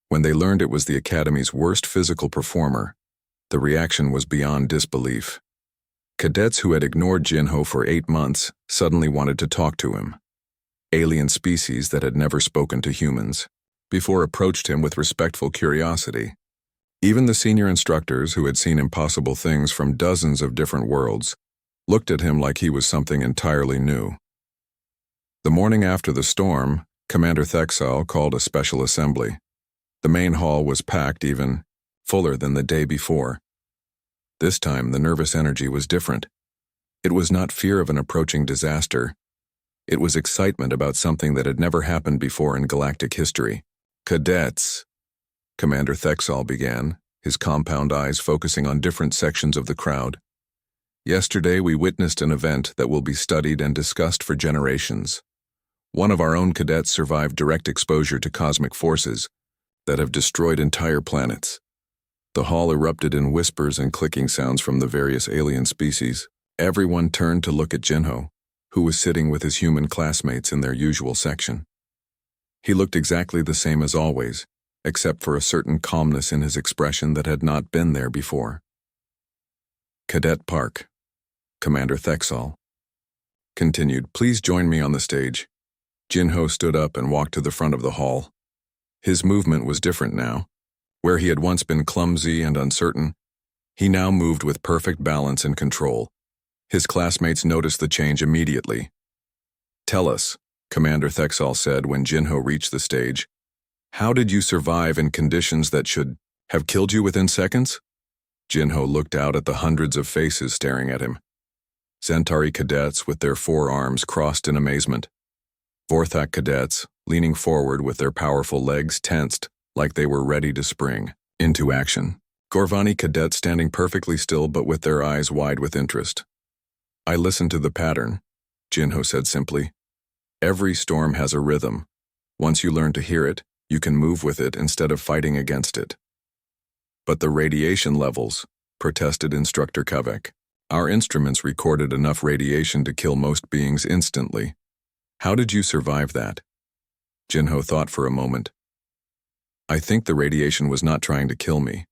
When they learned it was the Academy's worst physical performer, the reaction was beyond disbelief. Cadets who had ignored Jinho for 8 months suddenly wanted to talk to him. Alien species that had never spoken to humans before approached him with respectful curiosity. Even the senior instructors, who had seen impossible things from dozens of different worlds, looked at him like he was something entirely new. The morning after the storm, Commander Thexal called a special assembly. The main hall was packed, even fuller than the day before. This time, the nervous energy was different. It was not fear of an approaching disaster. It was excitement about something that had never happened before in galactic history. "Cadets," Commander Thexal began, his compound eyes focusing on different sections of the crowd. "Yesterday we witnessed an event that will be studied and discussed for generations. One of our own cadets survived direct exposure to cosmic forces that have destroyed entire planets." The hall erupted in whispers and clicking sounds from the various alien species. Everyone turned to look at Jinho, who was sitting with his human classmates in their usual section. He looked exactly the same as always, except for a certain calmness in his expression that had not been there before. "Cadet Park," Commander Thexal continued, "please join me on the stage." Jinho stood up and walked to the front of the hall. His movement was different now. Where he had once been clumsy and uncertain, he now moved with perfect balance and control. His classmates noticed the change immediately. "Tell us," Commander Thexal said when Jinho reached the stage, "how did you survive in conditions that should have killed you within seconds?" Jinho looked out at the hundreds of faces staring at him. Centauri cadets with their forearms crossed in amazement. Vorthak cadets, leaning forward with their powerful legs tensed like they were ready to spring into action. Gorvani cadets standing perfectly still but with their eyes wide with interest. "I listened to the pattern," Jinho said simply. "Every storm has a rhythm. Once you learn to hear it, you can move with it instead of fighting against it." "But the radiation levels," protested Instructor Kavek. "Our instruments recorded enough radiation to kill most beings instantly. How did you survive that?" Jinho thought for a moment. "I think the radiation was not trying to kill me.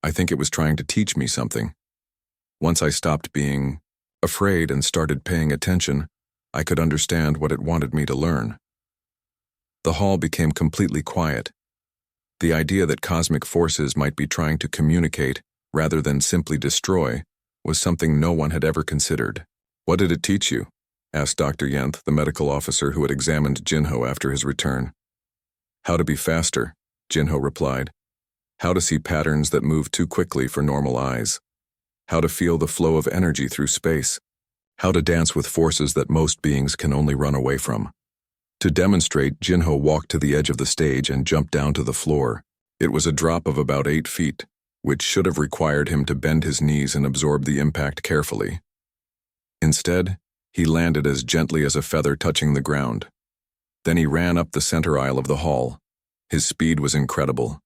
I think it was trying to teach me something. Once I stopped being afraid and started paying attention, I could understand what it wanted me to learn." The hall became completely quiet. The idea that cosmic forces might be trying to communicate rather than simply destroy was something no one had ever considered. "What did it teach you?" asked Dr. Yenth, the medical officer who had examined Jinho after his return. "How to be faster," Jinho replied. "How to see patterns that move too quickly for normal eyes. How to feel the flow of energy through space. How to dance with forces that most beings can only run away from." To demonstrate, Jinho walked to the edge of the stage and jumped down to the floor. It was a drop of about 8 feet, which should have required him to bend his knees and absorb the impact carefully. Instead, he landed as gently as a feather touching the ground. Then he ran up the center aisle of the hall. His speed was incredible.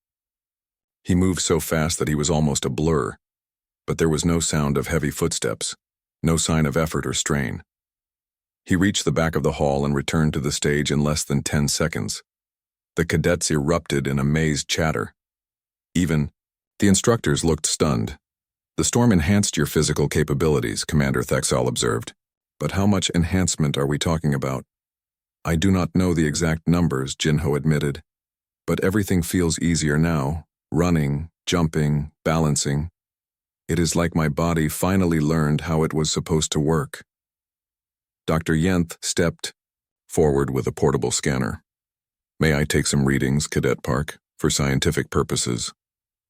He moved so fast that he was almost a blur, but there was no sound of heavy footsteps, no sign of effort or strain. He reached the back of the hall and returned to the stage in less than 10 seconds. The cadets erupted in amazed chatter. Even the instructors looked stunned. "The storm enhanced your physical capabilities," Commander Thexal observed. "But how much enhancement are we talking about?" "I do not know the exact numbers," Jinho admitted. "But everything feels easier now. Running, jumping, balancing. It is like my body finally learned how it was supposed to work." Dr. Yenth stepped forward with a portable scanner. "May I take some readings, Cadet Park, for scientific purposes?"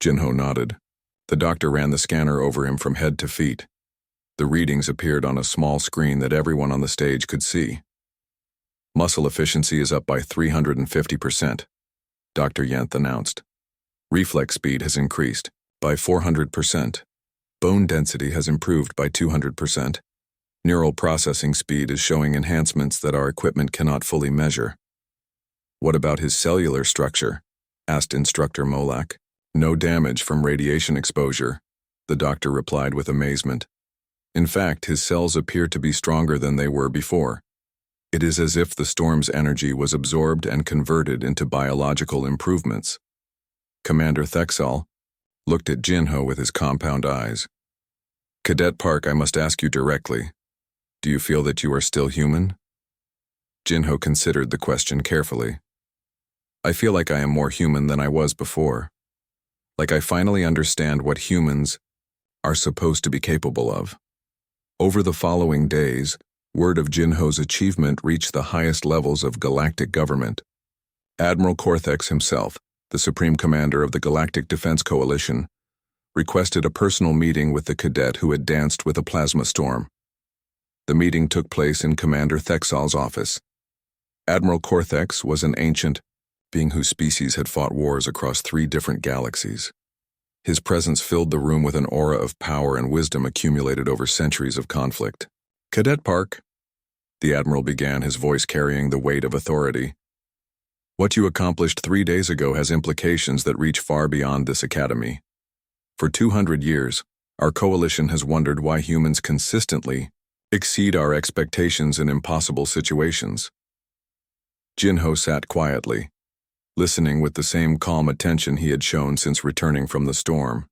Jinho nodded. The doctor ran the scanner over him from head to feet. The readings appeared on a small screen that everyone on the stage could see. "Muscle efficiency is up by 350%, Dr. Yenth announced. "Reflex speed has increased by 400%. Bone density has improved by 200%. Neural processing speed is showing enhancements that our equipment cannot fully measure." "What about his cellular structure?" asked Instructor Molak. "No damage from radiation exposure," the doctor replied with amazement. "In fact, his cells appear to be stronger than they were before. It is as if the storm's energy was absorbed and converted into biological improvements." Commander Thexal looked at Jinho with his compound eyes. "Cadet Park, I must ask you directly. Do you feel that you are still human?" Jinho considered the question carefully. "I feel like I am more human than I was before. Like I finally understand what humans are supposed to be capable of." Over the following days, word of Jinho's achievement reached the highest levels of galactic government. Admiral Cortex himself, the Supreme Commander of the Galactic Defense Coalition, requested a personal meeting with the cadet who had danced with a plasma storm. The meeting took place in Commander Thexal's office. Admiral Cortex was an ancient being whose species had fought wars across 3 different galaxies. His presence filled the room with an aura of power and wisdom accumulated over centuries of conflict. "Cadet Park," the Admiral began, his voice carrying the weight of authority. "What you accomplished 3 days ago has implications that reach far beyond this academy. For 200 years, our coalition has wondered why humans consistently exceed our expectations in impossible situations." Jinho sat quietly, listening with the same calm attention he had shown since returning from the storm.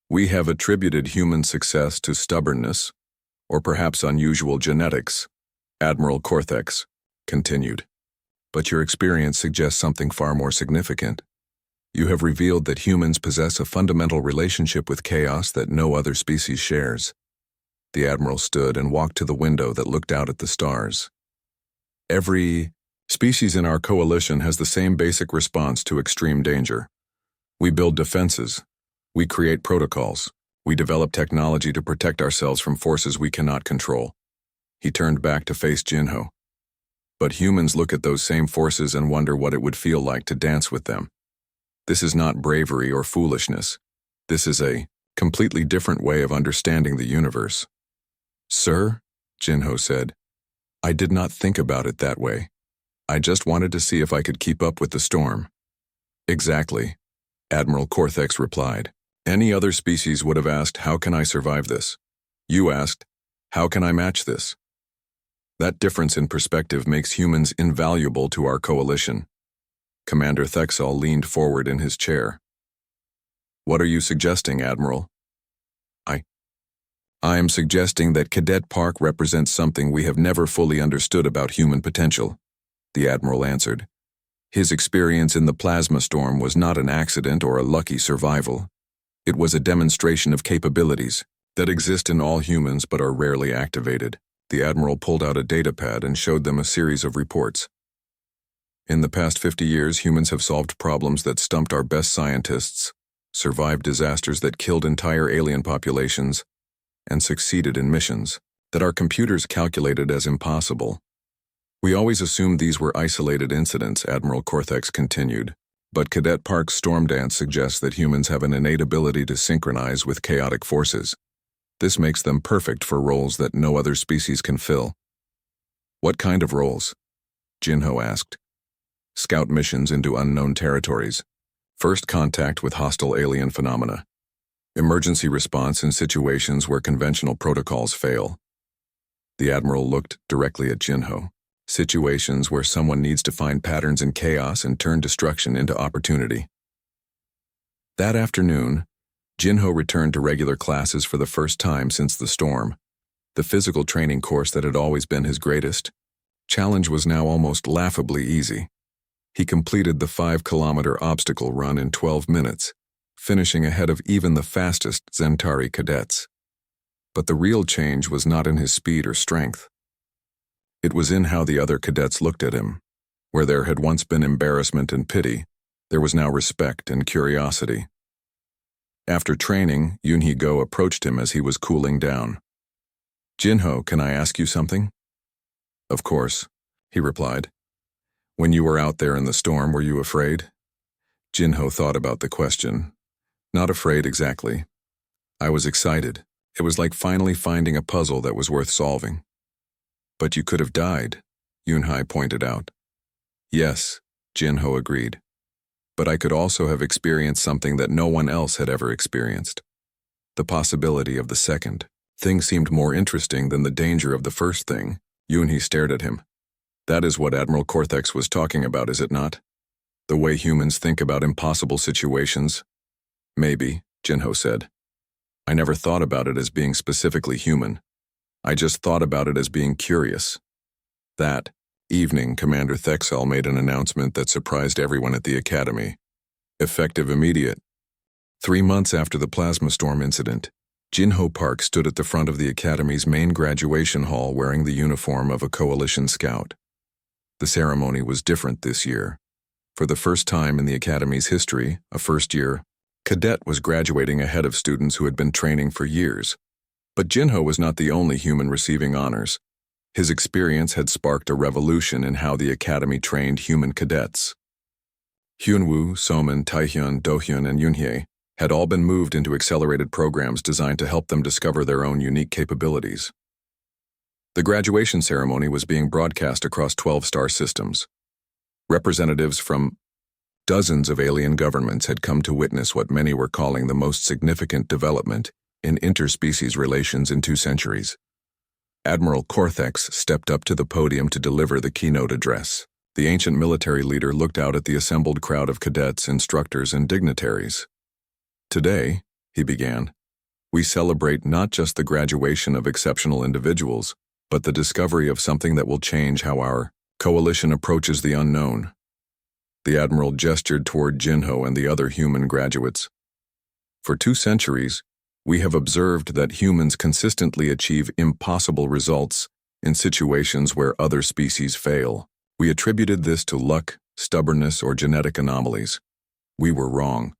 "We have attributed human success to stubbornness, or perhaps unusual genetics," Admiral Cortex continued. "But your experience suggests something far more significant. You have revealed that humans possess a fundamental relationship with chaos that no other species shares." The Admiral stood and walked to the window that looked out at the stars. "Every species in our coalition has the same basic response to extreme danger. We build defenses. We create protocols. We develop technology to protect ourselves from forces we cannot control." He turned back to face Jinho. "But humans look at those same forces and wonder what it would feel like to dance with them. This is not bravery or foolishness. This is a completely different way of understanding the universe." "Sir," Jinho said, "I did not think about it that way. I just wanted to see if I could keep up with the storm." "Exactly," Admiral Cortex replied. "Any other species would have asked, 'How can I survive this?' You asked, 'How can I match this?' That difference in perspective makes humans invaluable to our coalition." Commander Thexal leaned forward in his chair. "What are you suggesting, Admiral?" I am suggesting that Cadet Park represents something we have never fully understood about human potential," the Admiral answered. "His experience in the plasma storm was not an accident or a lucky survival. It was a demonstration of capabilities that exist in all humans but are rarely activated." The Admiral pulled out a datapad and showed them a series of reports. "In the past 50 years, humans have solved problems that stumped our best scientists, survived disasters that killed entire alien populations, and succeeded in missions that our computers calculated as impossible. We always assumed these were isolated incidents," Admiral Cortex continued, "but Cadet Park's storm dance suggests that humans have an innate ability to synchronize with chaotic forces. This makes them perfect for roles that no other species can fill." "What kind of roles?" Jinho asked. "Scout missions into unknown territories, First contact with hostile alien phenomena. Emergency response in situations where conventional protocols fail. The Admiral looked directly at Jinho. Situations where someone needs to find patterns in chaos and turn destruction into opportunity. That afternoon, Jinho returned to regular classes for the first time since the storm. The physical training course that had always been his greatest challenge was now almost laughably easy. He completed the 5-kilometer obstacle run in 12 minutes, finishing ahead of even the fastest Zentari cadets. But the real change was not in his speed or strength. It was in how the other cadets looked at him. Where there had once been embarrassment and pity, there was now respect and curiosity. After training, Yunhee-go approached him as he was cooling down. "Jinho, can I ask you something?" "Of course," he replied. "When you were out there in the storm, were you afraid?" Jinho thought about the question. "Not afraid exactly. I was excited. It was like finally finding a puzzle that was worth solving." "But you could have died," Yunhee pointed out. "Yes," Jinho agreed. "But I could also have experienced something that no one else had ever experienced. The possibility of the second thing seemed more interesting than the danger of the first thing." Yunhee stared at him. "That is what Admiral Cortex was talking about, is it not? The way humans think about impossible situations?" "Maybe," Jinho said. "I never thought about it as being specifically human. I just thought about it as being curious." That evening, Commander Thexel made an announcement that surprised everyone at the Academy. Effective immediate. 3 months after the plasma storm incident, Jinho Park stood at the front of the Academy's main graduation hall wearing the uniform of a coalition scout. The ceremony was different this year. For the first time in the Academy's history, a first-year cadet was graduating ahead of students who had been training for years. But Jinho was not the only human receiving honors. His experience had sparked a revolution in how the Academy trained human cadets. Hyunwoo, Soman, Taehyun, Dohyun, and Yunhee had all been moved into accelerated programs designed to help them discover their own unique capabilities. The graduation ceremony was being broadcast across 12 star systems. Representatives from dozens of alien governments had come to witness what many were calling the most significant development in interspecies relations in 2 centuries. Admiral Cortex stepped up to the podium to deliver the keynote address. The ancient military leader looked out at the assembled crowd of cadets, instructors, and dignitaries. "Today," he began, "we celebrate not just the graduation of exceptional individuals, but the discovery of something that will change how our coalition approaches the unknown." The Admiral gestured toward Jinho and the other human graduates. "For 2 centuries, we have observed that humans consistently achieve impossible results in situations where other species fail. We attributed this to luck, stubbornness, or genetic anomalies. We were wrong."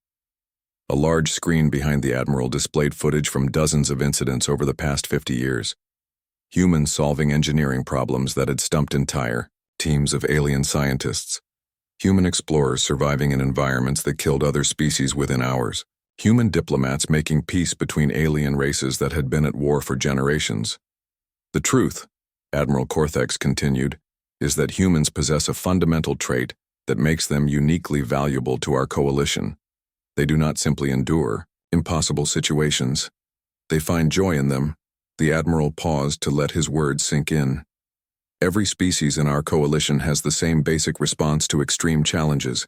A large screen behind the Admiral displayed footage from dozens of incidents over the past 50 years. Humans solving engineering problems that had stumped entire teams of alien scientists. Human explorers surviving in environments that killed other species within hours. Human diplomats making peace between alien races that had been at war for generations. "The truth," Admiral Cortex continued, "is that humans possess a fundamental trait that makes them uniquely valuable to our coalition. They do not simply endure impossible situations. They find joy in them." The Admiral paused to let his words sink in. "Every species in our coalition has the same basic response to extreme challenges.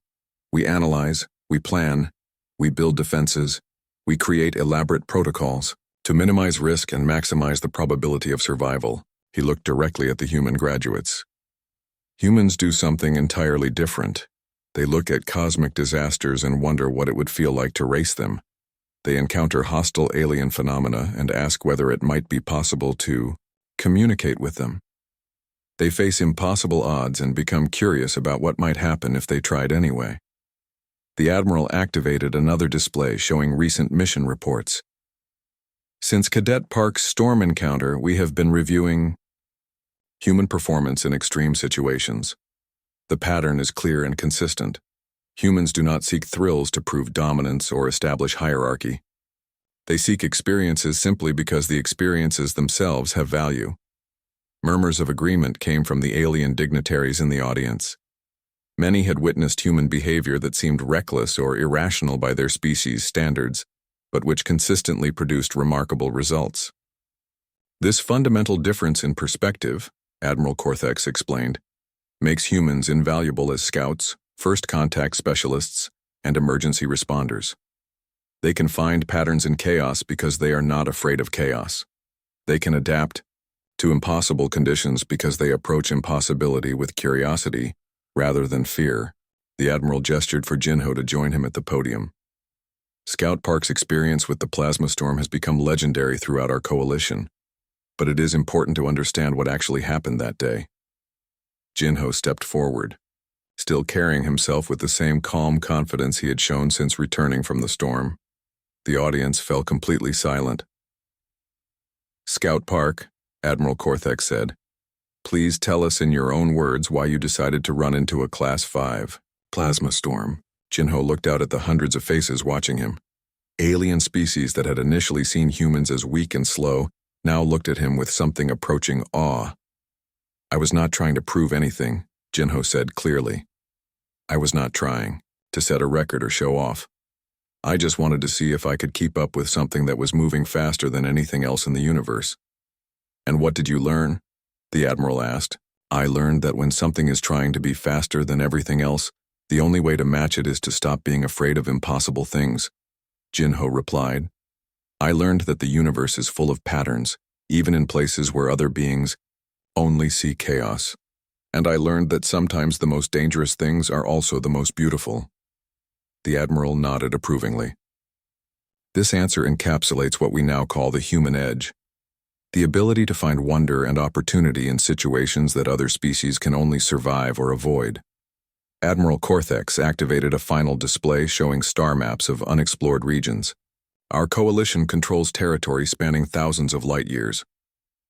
We analyze, we plan, we build defenses, we create elaborate protocols to minimize risk and maximize the probability of survival." He looked directly at the human graduates. "Humans do something entirely different. They look at cosmic disasters and wonder what it would feel like to race them. They encounter hostile alien phenomena and ask whether it might be possible to communicate with them. They face impossible odds and become curious about what might happen if they tried anyway." The Admiral activated another display showing recent mission reports. "Since Cadet Park's storm encounter, we have been reviewing human performance in extreme situations. The pattern is clear and consistent. Humans do not seek thrills to prove dominance or establish hierarchy. They seek experiences simply because the experiences themselves have value." Murmurs of agreement came from the alien dignitaries in the audience. Many had witnessed human behavior that seemed reckless or irrational by their species' standards, but which consistently produced remarkable results. This fundamental difference in perspective, Admiral Cortex explained, makes humans invaluable as scouts, first contact specialists, and emergency responders. They can find patterns in chaos because they are not afraid of chaos. They can adapt to impossible conditions because they approach impossibility with curiosity rather than fear. The Admiral gestured for Jinho to join him at the podium. Scout Park's experience with the plasma storm has become legendary throughout our coalition, but it is important to understand what actually happened that day. Jinho stepped forward, still carrying himself with the same calm confidence he had shown since returning from the storm. The audience fell completely silent. "Scout Park," Admiral Cortex said, "please tell us in your own words why you decided to run into a Class 5 plasma storm." Jinho looked out at the hundreds of faces watching him. Alien species that had initially seen humans as weak and slow now looked at him with something approaching awe. "I was not trying to prove anything," Jinho said clearly. "I was not trying to set a record or show off. I just wanted to see if I could keep up with something that was moving faster than anything else in the universe." "And what did you learn?" the Admiral asked. "I learned that when something is trying to be faster than everything else, the only way to match it is to stop being afraid of impossible things," Jinho replied. "I learned that the universe is full of patterns, even in places where other beings only see chaos. And I learned that sometimes the most dangerous things are also the most beautiful." The Admiral nodded approvingly. This answer encapsulates what we now call the human edge, the ability to find wonder and opportunity in situations that other species can only survive or avoid. Admiral Cortex activated a final display showing star maps of unexplored regions. Our coalition controls territory spanning thousands of light years,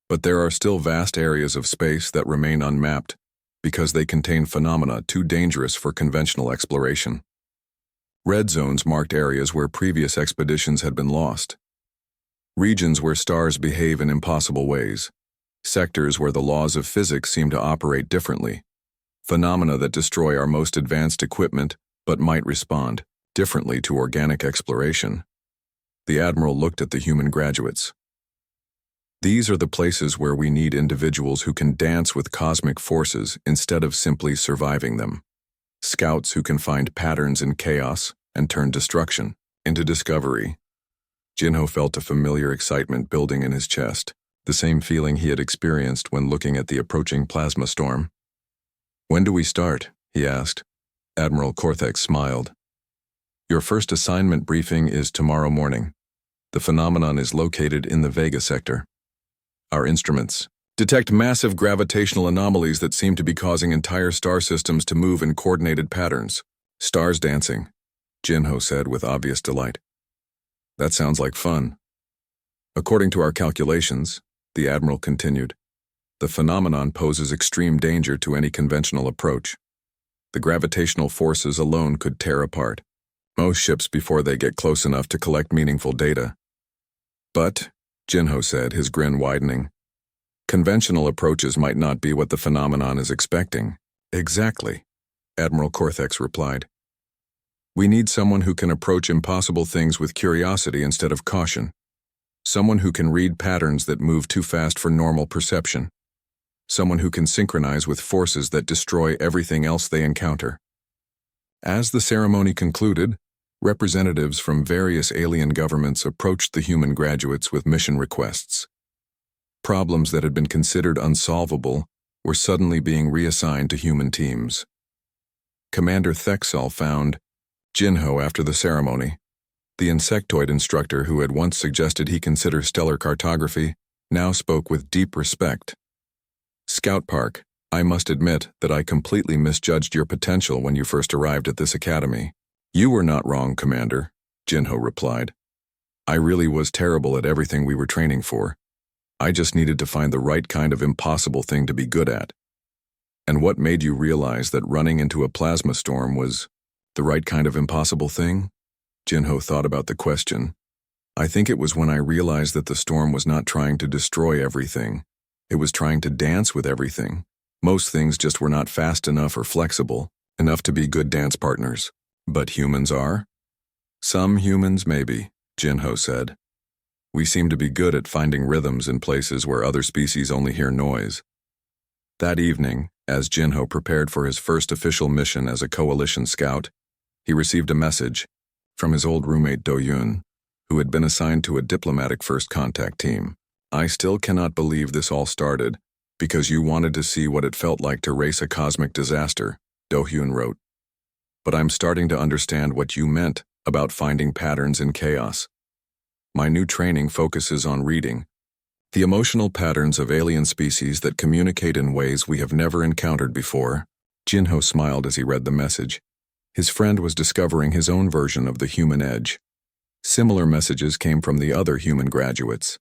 but there are still vast areas of space that remain unmapped because they contain phenomena too dangerous for conventional exploration. Red zones marked areas where previous expeditions had been lost. Regions where stars behave in impossible ways. Sectors where the laws of physics seem to operate differently. Phenomena that destroy our most advanced equipment but might respond differently to organic exploration. The Admiral looked at the human graduates. "These are the places where we need individuals who can dance with cosmic forces instead of simply surviving them. Scouts who can find patterns in chaos and turn destruction into discovery." Jinho felt a familiar excitement building in his chest, the same feeling he had experienced when looking at the approaching plasma storm. "When do we start?" he asked. Admiral Cortex smiled. "Your first assignment briefing is tomorrow morning. The phenomenon is located in the Vega sector. Our instruments detect massive gravitational anomalies that seem to be causing entire star systems to move in coordinated patterns. Stars dancing," Jinho said with obvious delight. "That sounds like fun." "According to our calculations," the Admiral continued, "the phenomenon poses extreme danger to any conventional approach. The gravitational forces alone could tear apart most ships before they get close enough to collect meaningful data." "But," Jinho said, his grin widening, "conventional approaches might not be what the phenomenon is expecting." "Exactly," Admiral Cortex replied. "We need someone who can approach impossible things with curiosity instead of caution. Someone who can read patterns that move too fast for normal perception. Someone who can synchronize with forces that destroy everything else they encounter." As the ceremony concluded, representatives from various alien governments approached the human graduates with mission requests. Problems that had been considered unsolvable were suddenly being reassigned to human teams. Commander Thexel found Jinho after the ceremony. The insectoid instructor who had once suggested he consider stellar cartography now spoke with deep respect. "Scout Park, I must admit that I completely misjudged your potential when you first arrived at this academy." "You were not wrong, Commander," Jinho replied. "I really was terrible at everything we were training for. I just needed to find the right kind of impossible thing to be good at." "And what made you realize that running into a plasma storm was the right kind of impossible thing?" Jinho thought about the question. "I think it was when I realized that the storm was not trying to destroy everything. It was trying to dance with everything. Most things just were not fast enough or flexible, enough to be good dance partners. But humans are? Some humans, maybe, Jinho said. We seem to be good at finding rhythms in places where other species only hear noise. That evening, as Jinho prepared for his first official mission as a coalition scout, he received a message from his old roommate Do-yoon, who had been assigned to a diplomatic first contact team. I still cannot believe this all started because you wanted to see what it felt like to race a cosmic disaster, Do-hyun wrote. But I'm starting to understand what you meant about finding patterns in chaos. My new training focuses on reading the emotional patterns of alien species that communicate in ways we have never encountered before. Jinho smiled as he read the message. His friend was discovering his own version of the human edge. Similar messages came from the other human graduates.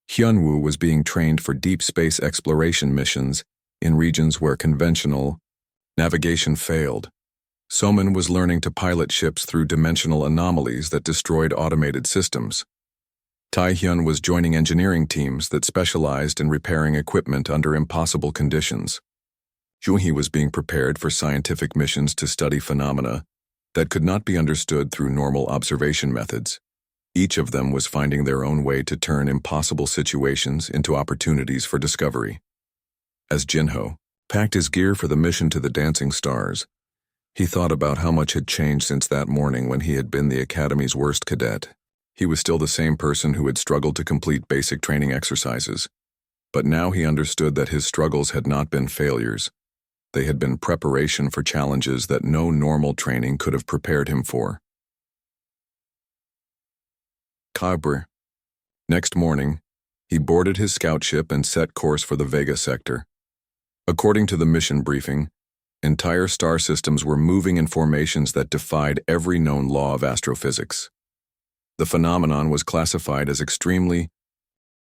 Hyunwoo was being trained for deep space exploration missions in regions where conventional navigation failed. Somin was learning to pilot ships through dimensional anomalies that destroyed automated systems. Taehyun was joining engineering teams that specialized in repairing equipment under impossible conditions. Junhee was being prepared for scientific missions to study phenomena that could not be understood through normal observation methods. Each of them was finding their own way to turn impossible situations into opportunities for discovery. As Jinho packed his gear for the mission to the Dancing Stars, he thought about how much had changed since that morning when he had been the Academy's worst cadet. He was still the same person who had struggled to complete basic training exercises. But now he understood that his struggles had not been failures. They had been preparation for challenges that no normal training could have prepared him for. Kabre. Next morning, he boarded his scout ship and set course for the Vega sector. According to the mission briefing, entire star systems were moving in formations that defied every known law of astrophysics. The phenomenon was classified as extremely